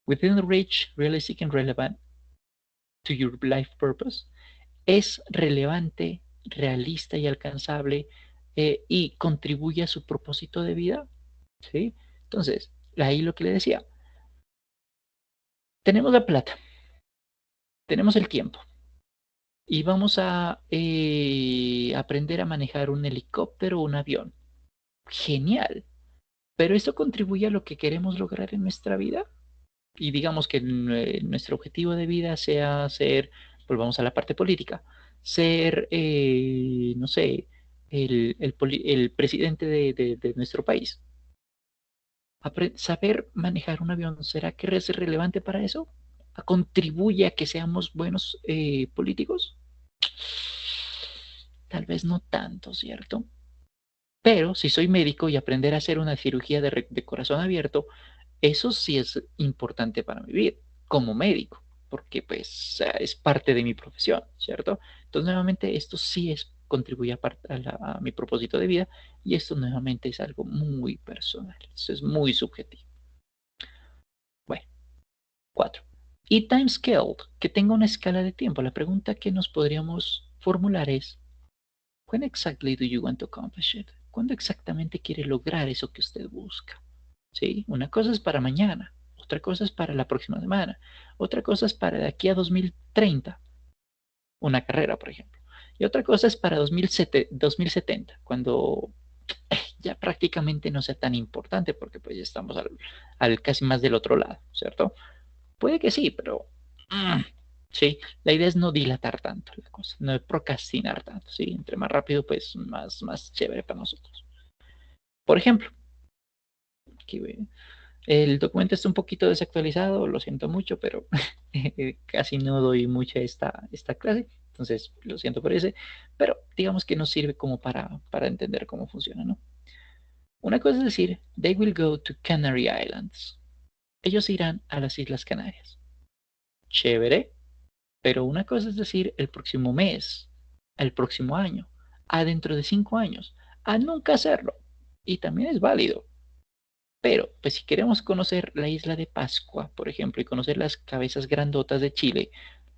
within the reach, realistic and relevant to your life purpose, es relevante, realista y alcanzable y contribuye a su propósito de vida, ¿sí? Entonces, ahí lo que le decía, tenemos la plata, tenemos el tiempo y vamos a aprender a manejar un helicóptero o un avión. Genial, pero ¿esto contribuye a lo que queremos lograr en nuestra vida? Y digamos que nuestro objetivo de vida sea ser, volvamos a la parte política, ser, no sé, el presidente de nuestro país. Saber manejar un avión, ¿será que es relevante para eso? ¿Contribuye a que seamos buenos políticos? Tal vez no tanto, ¿cierto? Pero si soy médico y aprender a hacer una cirugía de corazón abierto, eso sí es importante para mi vida como médico, porque pues es parte de mi profesión, ¿cierto? Entonces nuevamente esto sí es contribuye a mi propósito de vida y esto nuevamente es algo muy personal, eso es muy subjetivo. Bueno, 4. Y time scale, que tenga una escala de tiempo. La pregunta que nos podríamos formular es, when exactly do you want to accomplish it? ¿Cuándo exactamente quiere lograr eso que usted busca? ¿Sí? Una cosa es para mañana, otra cosa es para la próxima semana, otra cosa es para de aquí a 2030, una carrera, por ejemplo. Y otra cosa es para 2070, cuando ya prácticamente no sea tan importante porque pues ya estamos al casi más del otro lado, ¿cierto? Puede que sí, pero sí, la idea es no dilatar tanto la cosa, no procrastinar tanto, ¿sí? Entre más rápido, pues más chévere para nosotros. Por ejemplo, aquí el documento está un poquito desactualizado, lo siento mucho, pero casi no doy mucha esta clase, entonces lo siento por ese, pero digamos que nos sirve como para entender cómo funciona, ¿no? Una cosa es decir, they will go to Canary Islands. Ellos irán a las Islas Canarias. Chévere, pero una cosa es decir el próximo mes, el próximo año, a dentro de 5 años, a nunca hacerlo. Y también es válido. Pero, pues si queremos conocer la isla de Pascua, por ejemplo, y conocer las cabezas grandotas de Chile,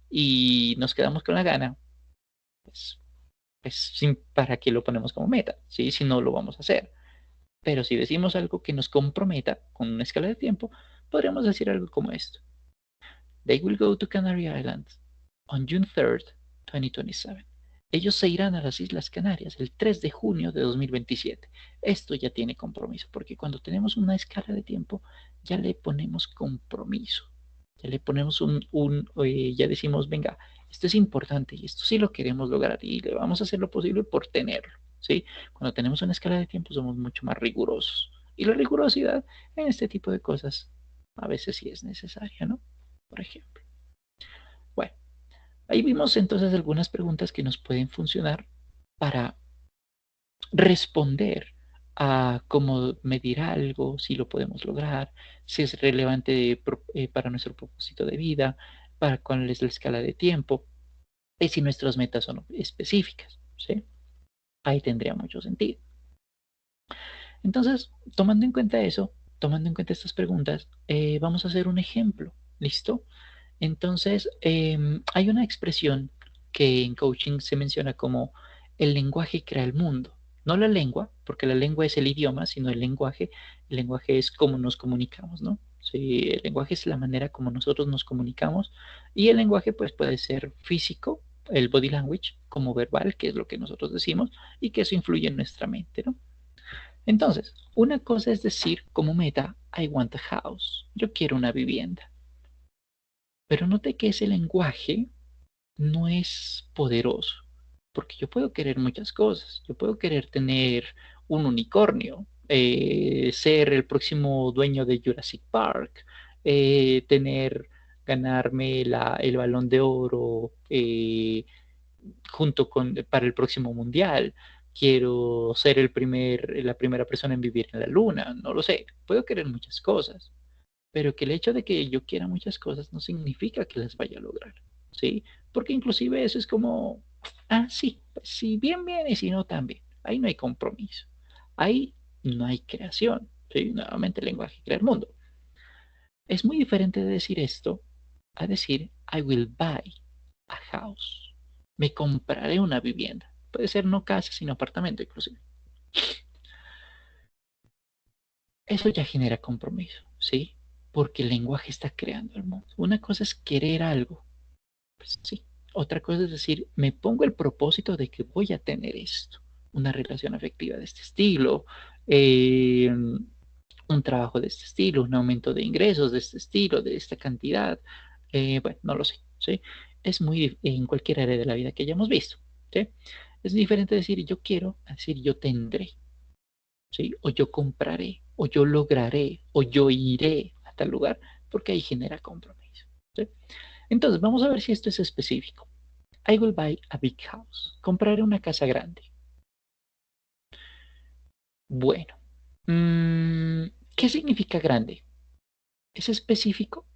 y nos quedamos con la gana, pues, ¿para qué lo ponemos como meta? ¿Sí? Si no lo vamos a hacer. Pero si decimos algo que nos comprometa con una escala de tiempo, podríamos decir algo como esto. They will go to Canary Islands on June 3rd, 2027. Ellos se irán a las Islas Canarias el 3 de junio de 2027. Esto ya tiene compromiso, porque cuando tenemos una escala de tiempo, ya le ponemos compromiso. Ya le ponemos ya decimos, venga, esto es importante y esto sí lo queremos lograr y le vamos a hacer lo posible por tenerlo, ¿sí? Cuando tenemos una escala de tiempo somos mucho más rigurosos. Y la rigurosidad en este tipo de cosas a veces sí es necesaria, ¿no? Por ejemplo. Bueno, ahí vimos entonces algunas preguntas que nos pueden funcionar para responder a cómo medir algo, si lo podemos lograr, si es relevante para nuestro propósito de vida, para cuál es la escala de tiempo, y si nuestras metas son específicas, ¿sí? Ahí tendría mucho sentido. Entonces, tomando en cuenta eso, tomando en cuenta estas preguntas, vamos a hacer un ejemplo, ¿listo? Entonces, hay una expresión que en coaching se menciona como el lenguaje crea el mundo. No la lengua, porque la lengua es el idioma, sino el lenguaje. El lenguaje es cómo nos comunicamos, ¿no? Sí, el lenguaje es la manera como nosotros nos comunicamos y el lenguaje pues puede ser físico, el body language, como verbal, que es lo que nosotros decimos y que eso influye en nuestra mente, ¿no? Entonces, una cosa es decir como meta, I want a house, yo quiero una vivienda, pero note que ese lenguaje no es poderoso, porque yo puedo querer muchas cosas, yo puedo querer tener un unicornio, ser el próximo dueño de Jurassic Park, ganarme el balón de oro para el próximo mundial. Quiero ser la primera persona en vivir en la luna, no lo sé, puedo querer muchas cosas, pero que el hecho de que yo quiera muchas cosas no significa que las vaya a lograr, ¿sí? Porque inclusive eso es como, sí, pues, si bien, bien y si no, también. Ahí no hay compromiso. Ahí no hay creación, ¿sí? Nuevamente el lenguaje crea el mundo. Es muy diferente de decir esto a decir, I will buy a house. Me compraré una vivienda. Puede ser no casa, sino apartamento inclusive. Eso ya genera compromiso, ¿sí? Porque el lenguaje está creando el mundo. Una cosa es querer algo, pues sí. Otra cosa es decir, me pongo el propósito de que voy a tener esto, una relación afectiva de este estilo, un trabajo de este estilo, un aumento de ingresos de este estilo, de esta cantidad. Bueno, no lo sé, ¿sí? Es muy en cualquier área de la vida que hayamos visto, ¿sí? Es diferente decir yo quiero a decir yo tendré, ¿sí? O yo compraré, o yo lograré, o yo iré a tal lugar, porque ahí genera compromiso, ¿sí? Entonces, vamos a ver si esto es específico. I will buy a big house. Compraré una casa grande. Bueno, ¿qué significa grande? ¿Es específico?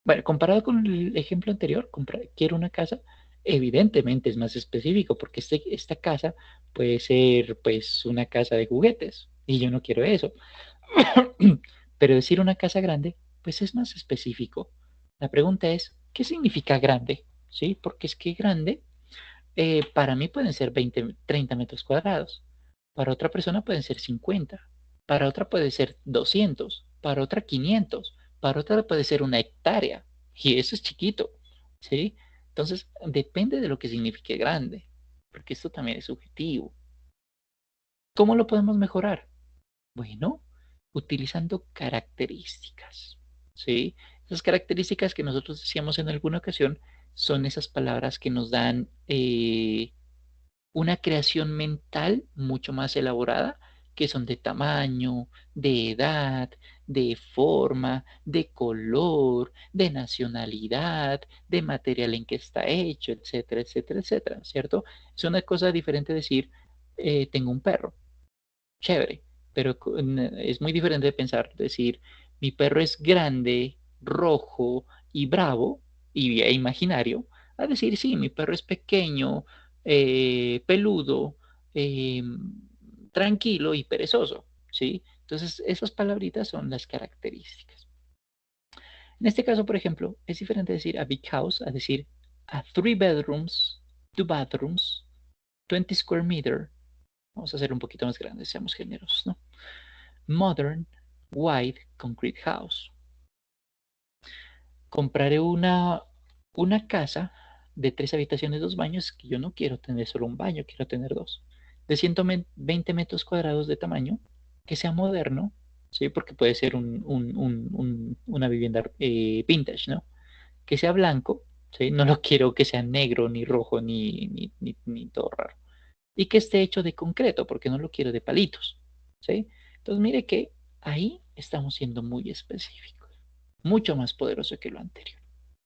Bueno, comparado con el ejemplo anterior, quiero una casa, evidentemente es más específico porque esta casa puede ser pues una casa de juguetes y yo no quiero eso. Pero decir una casa grande, pues es más específico. La pregunta es, ¿qué significa grande? ¿Sí? Porque es que grande para mí pueden ser 20, 30 metros cuadrados. Para otra persona pueden ser 50. Para otra puede ser 200. Para otra 500. Para otra puede ser una hectárea. Y eso es chiquito. ¿Sí? Entonces, depende de lo que signifique grande. Porque esto también es subjetivo. ¿Cómo lo podemos mejorar? Bueno, utilizando características. ¿Sí? Esas características que nosotros decíamos en alguna ocasión son esas palabras que nos dan una creación mental mucho más elaborada, que son de tamaño, de edad, de forma, de color, de nacionalidad, de material en que está hecho, etcétera, etcétera, etcétera, ¿cierto? Es una cosa diferente decir, tengo un perro, chévere, pero es muy diferente de pensar, decir, mi perro es grande, rojo y bravo e imaginario, a decir, sí, mi perro es pequeño, peludo, eh, tranquilo y perezoso, ¿sí? Entonces, esas palabritas son las características. En este caso, por ejemplo, es diferente decir a big house a decir a three bedrooms, two bathrooms, 20 square meter. Vamos a hacer un poquito más grande, seamos generosos, ¿no? Modern White Concrete House. Compraré una casa de 3 habitaciones, 2 baños, que yo no quiero tener solo un baño, quiero tener dos, de 120 metros cuadrados de tamaño, que sea moderno, ¿sí? Porque puede ser una vivienda vintage, ¿no? Que sea blanco, ¿sí? No lo quiero que sea negro, ni rojo, ni todo raro. Y que esté hecho de concreto, porque no lo quiero de palitos, ¿sí? Entonces, mire que ahí estamos siendo muy específicos, mucho más poderoso que lo anterior,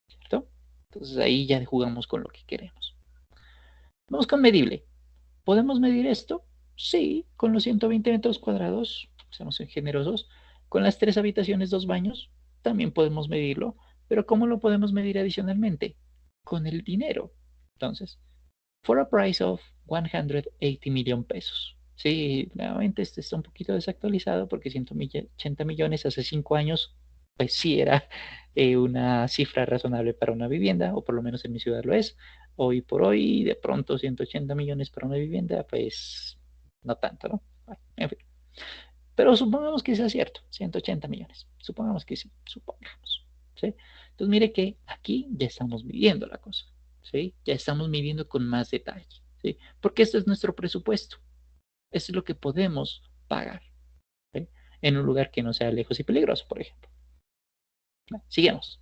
¿cierto? Entonces ahí ya jugamos con lo que queremos. Vamos con medible. ¿Podemos medir esto? Sí, con los 120 metros cuadrados, seamos generosos, con las 3 habitaciones, 2 baños, también podemos medirlo, pero ¿cómo lo podemos medir adicionalmente? Con el dinero. Entonces, for a price of 180 million pesos. Sí, nuevamente este está un poquito desactualizado porque 180 millones hace 5 años, pues sí era una cifra razonable para una vivienda, o por lo menos en mi ciudad lo es. Hoy por hoy, de pronto 180 millones para una vivienda, pues no tanto, ¿no? Bueno, en fin. Pero supongamos que sea cierto, 180 millones. Supongamos que sí, supongamos. ¿Sí? Entonces mire que aquí ya estamos midiendo la cosa. ¿Sí? Ya estamos midiendo con más detalle. ¿Sí? Porque esto es nuestro presupuesto. Esto es lo que podemos pagar. ¿Sí? En un lugar que no sea lejos y peligroso, por ejemplo. Bueno, sigamos.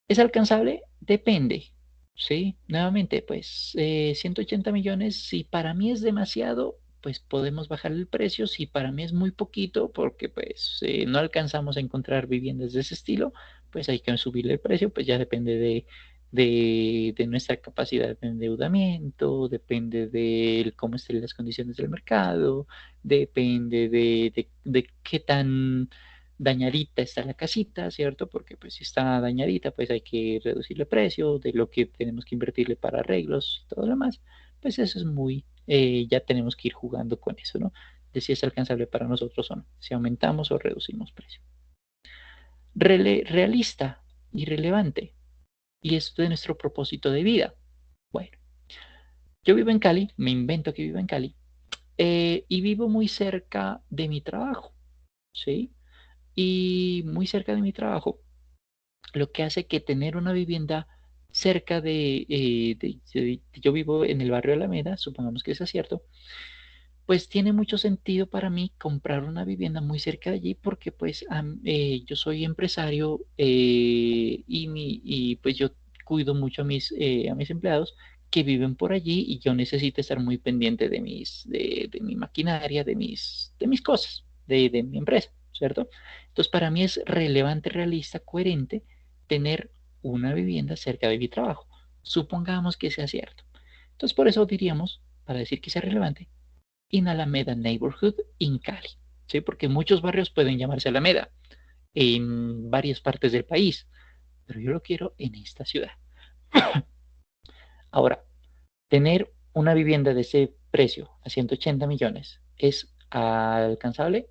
¿Es alcanzable? Depende. Sí, nuevamente, pues 180 millones, si para mí es demasiado, pues podemos bajar el precio. Si para mí es muy poquito, porque pues no alcanzamos a encontrar viviendas de ese estilo, pues hay que subirle el precio, pues ya depende de nuestra capacidad de endeudamiento, depende de cómo estén las condiciones del mercado, depende de qué tan dañadita está la casita, ¿cierto? Porque pues si está dañadita, pues hay que reducirle el precio de lo que tenemos que invertirle para arreglos y todo lo demás. Pues eso es muy, ya tenemos que ir jugando con eso, ¿no? De si es alcanzable para nosotros o no, si aumentamos o reducimos precio. Realista y relevante. Y esto de nuestro propósito de vida. Bueno, yo vivo en Cali, me invento que vivo en Cali, y vivo muy cerca de mi trabajo, ¿sí? Y muy cerca de mi trabajo lo que hace que tener una vivienda cerca yo vivo en el barrio Alameda, supongamos que eso es cierto, pues tiene mucho sentido para mí comprar una vivienda muy cerca de allí porque pues yo soy empresario y pues yo cuido mucho a mis empleados que viven por allí y yo necesito estar muy pendiente de mi maquinaria, de mis cosas, de mi empresa, ¿cierto? Entonces para mí es relevante, realista, coherente tener una vivienda cerca de mi trabajo. Supongamos que sea cierto. Entonces por eso diríamos, para decir que sea relevante, in Alameda Neighborhood in Cali, ¿sí? Porque muchos barrios pueden llamarse Alameda en varias partes del país, pero yo lo quiero en esta ciudad. Ahora, tener una vivienda de ese precio a 180 millones, ¿es alcanzable?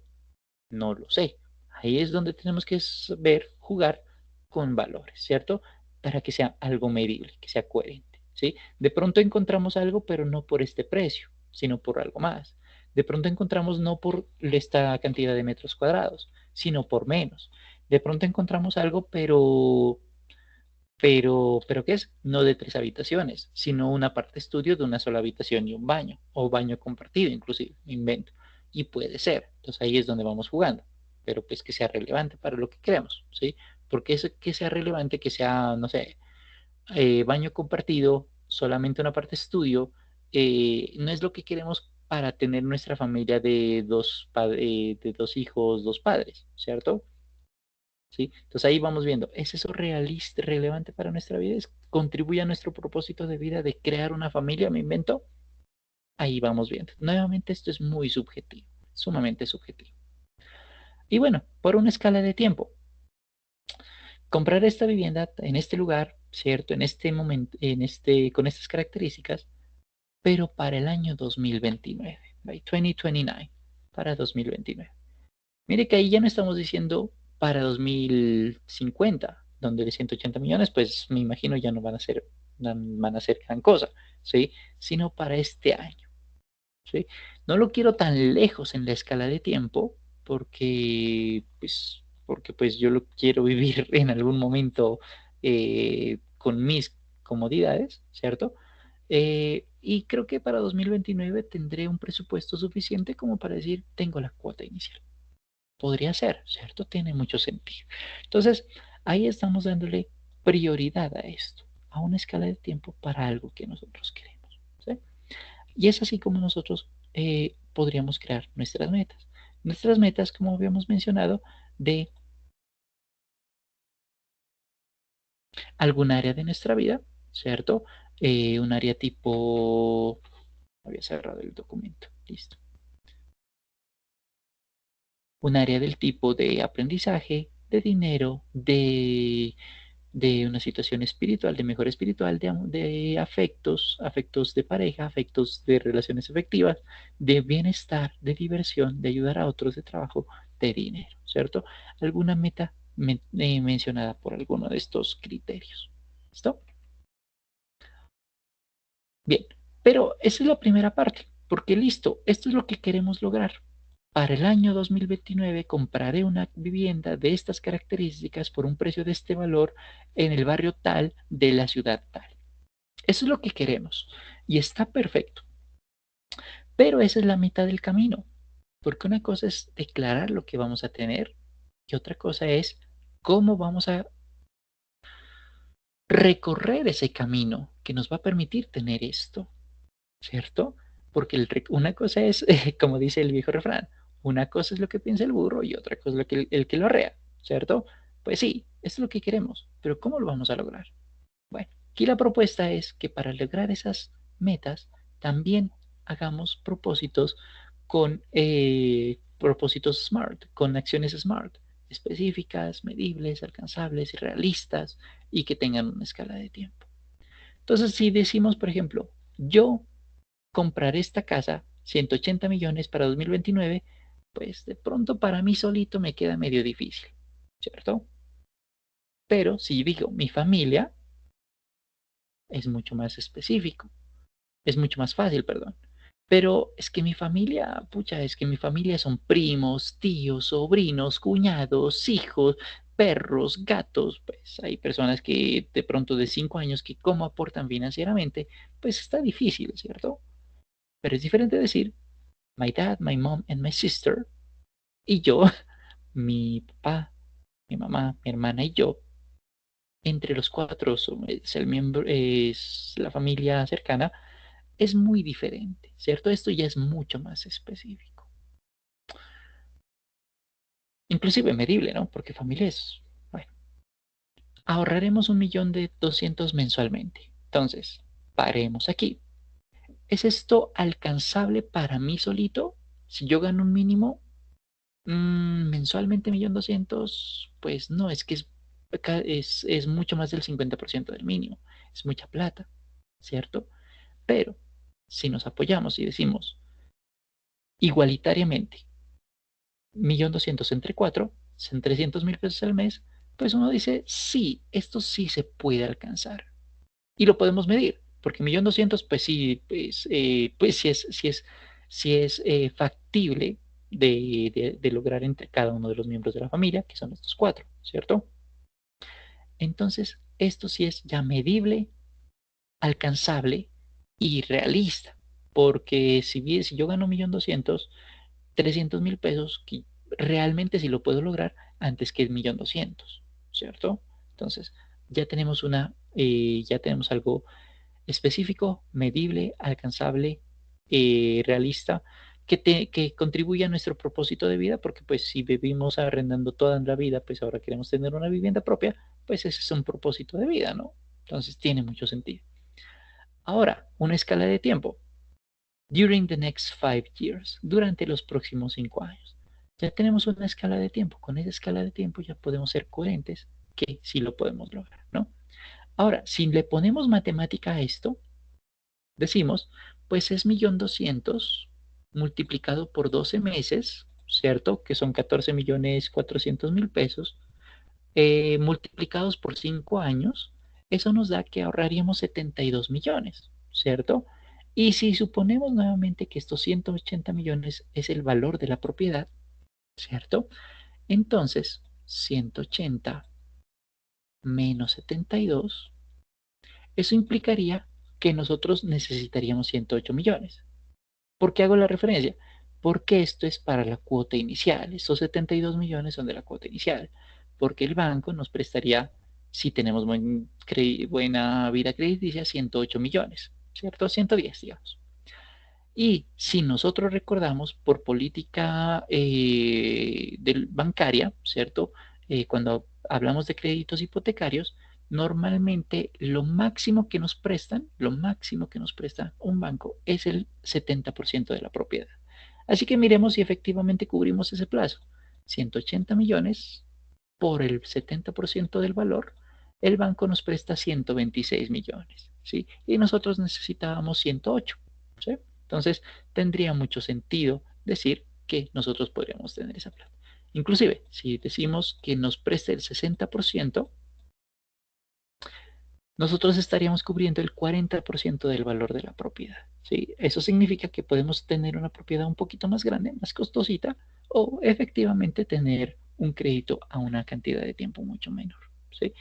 No lo sé. Ahí es donde tenemos que ver, jugar con valores, ¿cierto? Para que sea algo medible, que sea coherente, ¿sí? De pronto encontramos algo, pero no por este precio, sino por algo más. De pronto encontramos no por esta cantidad de metros cuadrados, sino por menos. De pronto encontramos algo, pero ¿qué es? No de 3 habitaciones, sino una parte estudio de una sola habitación y un baño, o baño compartido inclusive, me invento. Y puede ser. Entonces ahí es donde vamos jugando, pero pues que sea relevante para lo que queremos, ¿sí? Porque es que sea relevante, que sea, no sé, baño compartido, solamente una parte estudio, no es lo que queremos para tener nuestra familia de 2 hijos, 2 padres, ¿cierto? ¿Sí? Entonces ahí vamos viendo, ¿es eso realista, relevante para nuestra vida? ¿Contribuye a nuestro propósito de vida de crear una familia? ¿Me invento? Ahí vamos viendo. Nuevamente esto es muy subjetivo, sumamente subjetivo. Y bueno, por una escala de tiempo, comprar esta vivienda en este lugar, ¿cierto? En este momento, con estas características, pero para el año 2029, by 2029, para 2029. Mire que ahí ya no estamos diciendo para 2050, donde de 180 millones, pues me imagino ya no van a ser gran cosa, ¿sí? Sino para este año, ¿sí? No lo quiero tan lejos en la escala de tiempo, porque pues yo lo quiero vivir en algún momento con mis comodidades, ¿cierto? Y creo que para 2029 tendré un presupuesto suficiente como para decir, tengo la cuota inicial. Podría ser, ¿cierto? Tiene mucho sentido. Entonces, ahí estamos dándole prioridad a esto, a una escala de tiempo para algo que nosotros queremos, ¿sí? Y es así como nosotros podríamos crear nuestras metas. Nuestras metas, como habíamos mencionado, de algún área de nuestra vida, ¿cierto? Un área tipo, había cerrado el documento. Listo. Un área del tipo de aprendizaje, de dinero, de una situación espiritual, de mejora espiritual, de afectos, afectos de pareja, afectos de relaciones afectivas, de bienestar, de diversión, de ayudar a otros, de trabajo, de dinero, ¿cierto? Alguna meta mencionada por alguno de estos criterios. ¿Listo? Bien, pero esa es la primera parte, porque listo, esto es lo que queremos lograr. Para el año 2029 compraré una vivienda de estas características por un precio de este valor en el barrio tal de la ciudad tal. Eso es lo que queremos y está perfecto. Pero esa es la mitad del camino, porque una cosa es declarar lo que vamos a tener y otra cosa es cómo vamos a recorrer ese camino que nos va a permitir tener esto, ¿cierto? Porque una cosa es, como dice el viejo refrán, una cosa es lo que piensa el burro y otra cosa es lo que el que lo arrea, ¿cierto? Pues sí, esto es lo que queremos, pero ¿cómo lo vamos a lograr? Bueno, aquí la propuesta es que para lograr esas metas también hagamos propósitos con propósitos SMART, con acciones SMART, específicas, medibles, alcanzables y realistas y que tengan una escala de tiempo. Entonces, si decimos, por ejemplo, yo compraré esta casa, 180 millones para 2029, pues de pronto para mí solito me queda medio difícil, ¿cierto? Pero si digo mi familia, es mucho más específico, es mucho más fácil, perdón. Pero es que mi familia, pucha, es que mi familia son primos, tíos, sobrinos, cuñados, hijos, perros, gatos, pues hay personas que de pronto de 5 años que cómo aportan financieramente, pues está difícil, ¿cierto? Pero es diferente decir my dad, my mom and my sister y yo, mi papá, mi mamá, mi hermana y yo, entre los cuatro es el miembro, es la familia cercana, es muy diferente, ¿cierto? Esto ya es mucho más específico. Inclusive medible, ¿no? Porque familia es, bueno, ahorraremos 1.200.000 mensualmente. Entonces, paremos aquí. ¿Es esto alcanzable para mí solito? Si yo gano un mínimo, mensualmente 1.200.000, pues no, es que es mucho más del 50% del mínimo. Es mucha plata, ¿cierto? Pero si nos apoyamos y decimos igualitariamente, 1.200.000 entre 4, son 300.000 pesos al mes, pues uno dice, sí, esto sí se puede alcanzar. Y lo podemos medir, porque 1.200.000, pues sí, pues sí es factible de lograr entre cada uno de los miembros de la familia, que son estos cuatro, ¿cierto? Entonces, esto sí es ya medible, alcanzable y realista, porque si yo gano 1.200.000, 300.000 pesos, que realmente sí lo puedo lograr antes que el 1.200.000, ¿cierto? Entonces, ya tenemos algo específico, medible, alcanzable, realista, que contribuya a nuestro propósito de vida, porque pues si vivimos arrendando toda la vida, pues ahora queremos tener una vivienda propia, pues ese es un propósito de vida, ¿no? Entonces tiene mucho sentido. Ahora, una escala de tiempo. During the next 5 years, durante los próximos 5 años. Ya tenemos una escala de tiempo. Con esa escala de tiempo ya podemos ser coherentes que sí lo podemos lograr, ¿no? Ahora, si le ponemos matemática a esto, decimos, pues es 1.200.000 multiplicado por 12 meses, ¿cierto? Que son 14.400.000 pesos, multiplicados por 5 años, eso nos da que ahorraríamos 72 millones, ¿cierto? Y si suponemos nuevamente que estos 180 millones es el valor de la propiedad, ¿cierto? Entonces, 180 menos 72, eso implicaría que nosotros necesitaríamos 108 millones. ¿Por qué hago la referencia? Porque esto es para la cuota inicial. Estos 72 millones son de la cuota inicial. Porque el banco nos prestaría, si tenemos buena vida crediticia, 108 millones, ¿cierto? 110, digamos. Y si nosotros recordamos por política bancaria, ¿cierto? Cuando hablamos de créditos hipotecarios, normalmente lo máximo que nos prestan, un banco es el 70% de la propiedad. Así que miremos si efectivamente cubrimos ese plazo. 180 millones por el 70% del valor, el banco nos presta 126 millones, ¿sí? Y nosotros necesitábamos 108, ¿sí? Entonces, tendría mucho sentido decir que nosotros podríamos tener esa plata. Inclusive, si decimos que nos preste el 60%, nosotros estaríamos cubriendo el 40% del valor de la propiedad, ¿sí? Eso significa que podemos tener una propiedad un poquito más grande, más costosita, o efectivamente tener un crédito a una cantidad de tiempo mucho menor, ¿sí?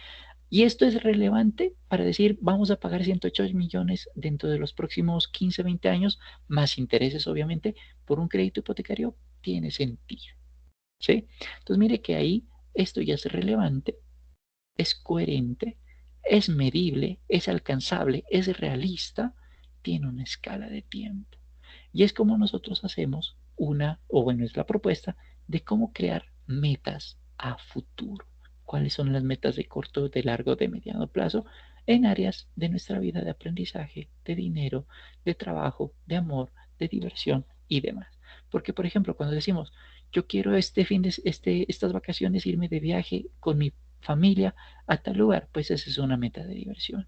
Y esto es relevante para decir, vamos a pagar 108 millones dentro de los próximos 15, 20 años, más intereses, obviamente, por un crédito hipotecario, tiene sentido, ¿sí? Entonces, mire que ahí esto ya es relevante, es coherente, es medible, es alcanzable, es realista, tiene una escala de tiempo. Y es como nosotros hacemos o bueno, es la propuesta de cómo crear metas a futuro. ¿Cuáles son las metas de corto, de largo, de mediano plazo en áreas de nuestra vida de aprendizaje, de dinero, de trabajo, de amor, de diversión y demás? Porque, por ejemplo, cuando decimos, yo quiero estas vacaciones irme de viaje con mi familia a tal lugar, pues esa es una meta de diversión.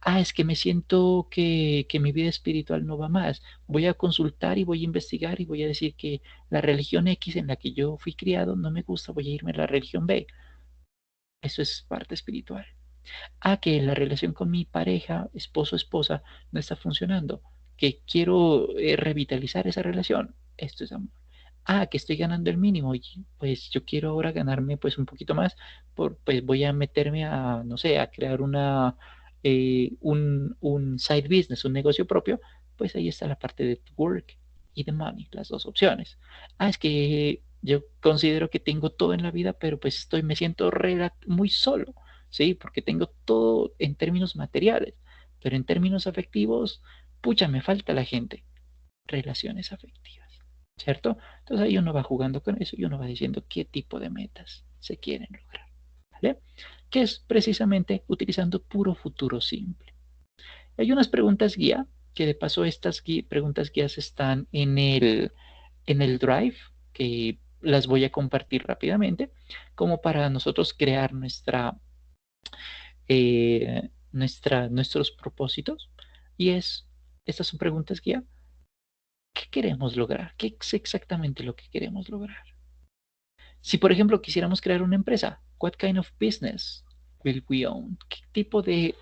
Es que me siento que mi vida espiritual no va más. Voy a consultar y voy a investigar y voy a decir que la religión X en la que yo fui criado no me gusta, voy a irme a la religión B. Eso es parte espiritual. Que la relación con mi pareja, esposo, esposa, no está funcionando, que quiero revitalizar esa relación. Esto es amor. Que estoy ganando el mínimo y pues yo quiero ahora ganarme pues un poquito más, pues voy a meterme a, no sé, a crear un side business, un negocio propio, pues ahí está la parte de work y de money, las dos opciones. Es que yo considero que tengo todo en la vida, pero pues me siento muy solo, ¿sí? Porque tengo todo en términos materiales, pero en términos afectivos, pucha, me falta la gente, relaciones afectivas, ¿cierto? Entonces ahí uno va jugando con eso y uno va diciendo qué tipo de metas se quieren lograr, ¿vale? Que es precisamente utilizando puro futuro simple. Hay unas preguntas guía, que de paso estas preguntas guías están en el Drive, que las voy a compartir rápidamente, como para nosotros crear nuestros propósitos. Y estas son preguntas guía. ¿Qué queremos lograr? ¿Qué es exactamente lo que queremos lograr? Si, por ejemplo, quisiéramos crear una empresa, what kind of business will we own? ¿Qué tipo de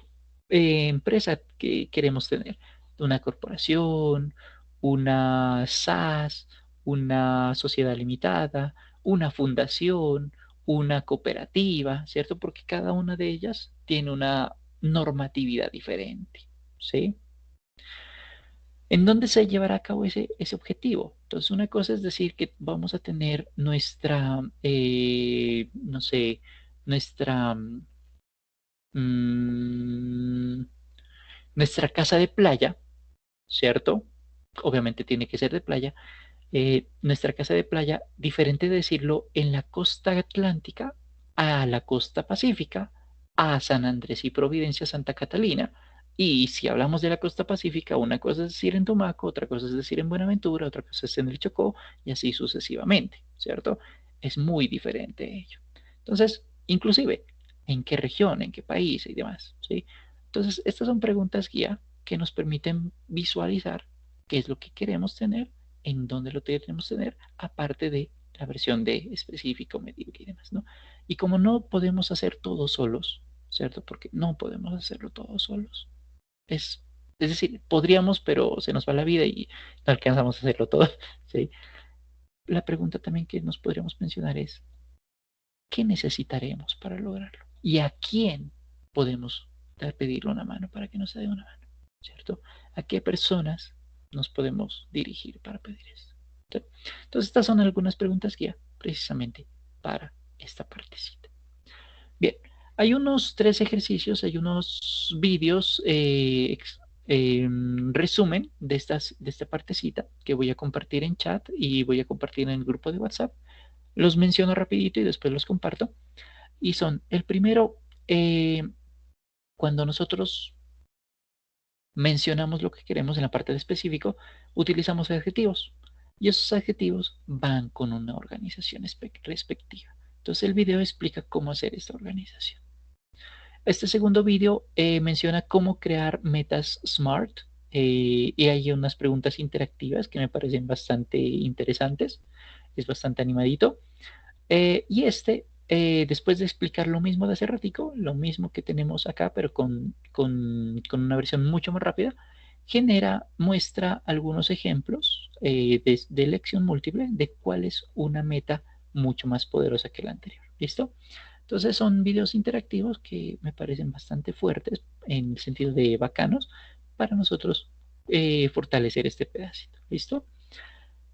empresa que queremos tener? ¿Una corporación, una SAS, una sociedad limitada, una fundación, una cooperativa, ¿cierto? Porque cada una de ellas tiene una normatividad diferente, ¿sí? ¿En dónde se llevará a cabo ese objetivo? Entonces, una cosa es decir que vamos a tener no sé, nuestra, mm, nuestra casa de playa, ¿cierto? Obviamente tiene que ser de playa. Nuestra casa de playa, diferente de decirlo, en la costa atlántica a la costa pacífica, a San Andrés y Providencia, Santa Catalina. Y si hablamos de la costa pacífica, una cosa es decir en Tumaco, otra cosa es decir en Buenaventura, otra cosa es en el Chocó, y así sucesivamente, ¿cierto? Es muy diferente ello. Entonces, inclusive, ¿en qué región, en qué país y demás? ¿Sí? Entonces, estas son preguntas guía que nos permiten visualizar qué es lo que queremos tener, en dónde lo queremos tener, aparte de la versión de específico, medible y demás, ¿no? Y como no podemos hacer todo solos, ¿cierto? Porque no podemos hacerlo todos solos. Es, es decir, podríamos, pero se nos va la vida y no alcanzamos a hacerlo todo, ¿sí? La pregunta también que nos podríamos mencionar es, ¿qué necesitaremos para lograrlo? ¿Y a quién podemos pedirle una mano para que nos dé una mano? ¿Cierto? ¿A qué personas nos podemos dirigir para pedir esto? Entonces, estas son algunas preguntas guía precisamente para esta partecita. Bien, hay unos 3 ejercicios, hay unos vídeos, resumen de esta partecita que voy a compartir en chat y voy a compartir en el grupo de WhatsApp. Los menciono rapidito y después los comparto. Y son, el primero, cuando nosotros mencionamos lo que queremos en la parte de específico, utilizamos adjetivos. Y esos adjetivos van con una organización respectiva. Entonces el video explica cómo hacer esta organización. Este segundo video menciona cómo crear metas SMART y hay unas preguntas interactivas que me parecen bastante interesantes. Es bastante animadito. Y después de explicar lo mismo de hace ratico, lo mismo que tenemos acá, pero con una versión mucho más rápida, muestra algunos ejemplos de elección múltiple de cuál es una meta mucho más poderosa que la anterior. ¿Listo? Entonces son videos interactivos que me parecen bastante fuertes en el sentido de bacanos para nosotros fortalecer este pedacito. ¿Listo?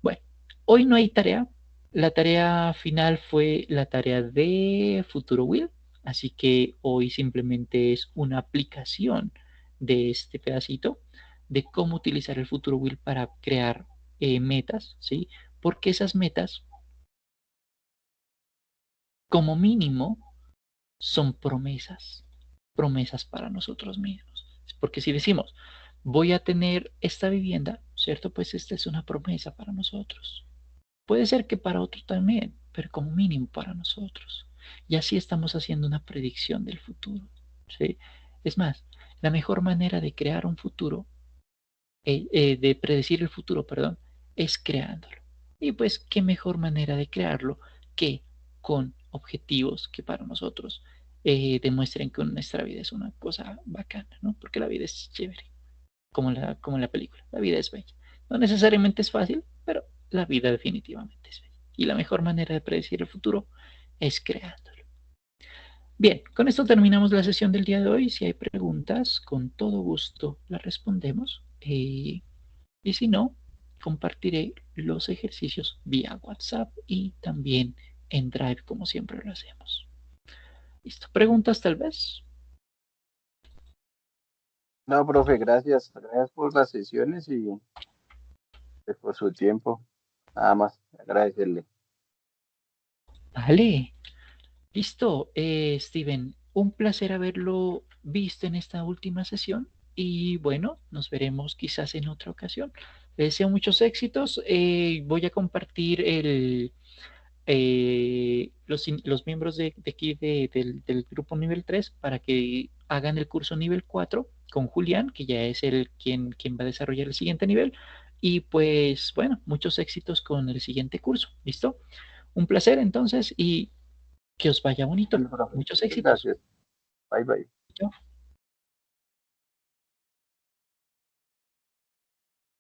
Bueno, hoy no hay tarea. La tarea final fue la tarea de Futuro Will, así que hoy simplemente es una aplicación de este pedacito de cómo utilizar el Futuro Will para crear metas, ¿sí? Porque esas metas, como mínimo, son promesas, promesas para nosotros mismos. Porque si decimos, voy a tener esta vivienda, ¿cierto? Pues esta es una promesa para nosotros. Puede ser que para otros también, pero como mínimo para nosotros. Y así estamos haciendo una predicción del futuro. ¿Sí? Es más, la mejor manera de crear un futuro, de predecir el futuro, perdón, es creándolo. Y pues, ¿qué mejor manera de crearlo que con objetivos que para nosotros demuestren que nuestra vida es una cosa bacana, ¿no? Porque la vida es chévere, como en la película. La vida es bella. No necesariamente es fácil, pero la vida definitivamente es bella. Y la mejor manera de predecir el futuro es creándolo. Bien, con esto terminamos la sesión del día de hoy. Si hay preguntas, con todo gusto las respondemos. Y si no, compartiré los ejercicios vía WhatsApp y también en Drive, como siempre lo hacemos. ¿Listo? ¿Preguntas tal vez?
No, profe, gracias. Gracias por las sesiones y pues, por su tiempo. Nada más agradecerle.
Vale. Listo, Steven, un placer haberlo visto en esta última sesión y bueno, nos veremos quizás en otra ocasión. Les deseo muchos éxitos. Voy a compartir los miembros de aquí del grupo nivel 3 para que hagan el curso nivel 4 con Julián, que ya es quien va a desarrollar el siguiente nivel. Y pues bueno, muchos éxitos con el siguiente curso. ¿Listo? Un placer entonces y que os vaya bonito.
Bueno, profe,
Muchos
muchas
éxitos.
gracias. Bye, bye.
Chao.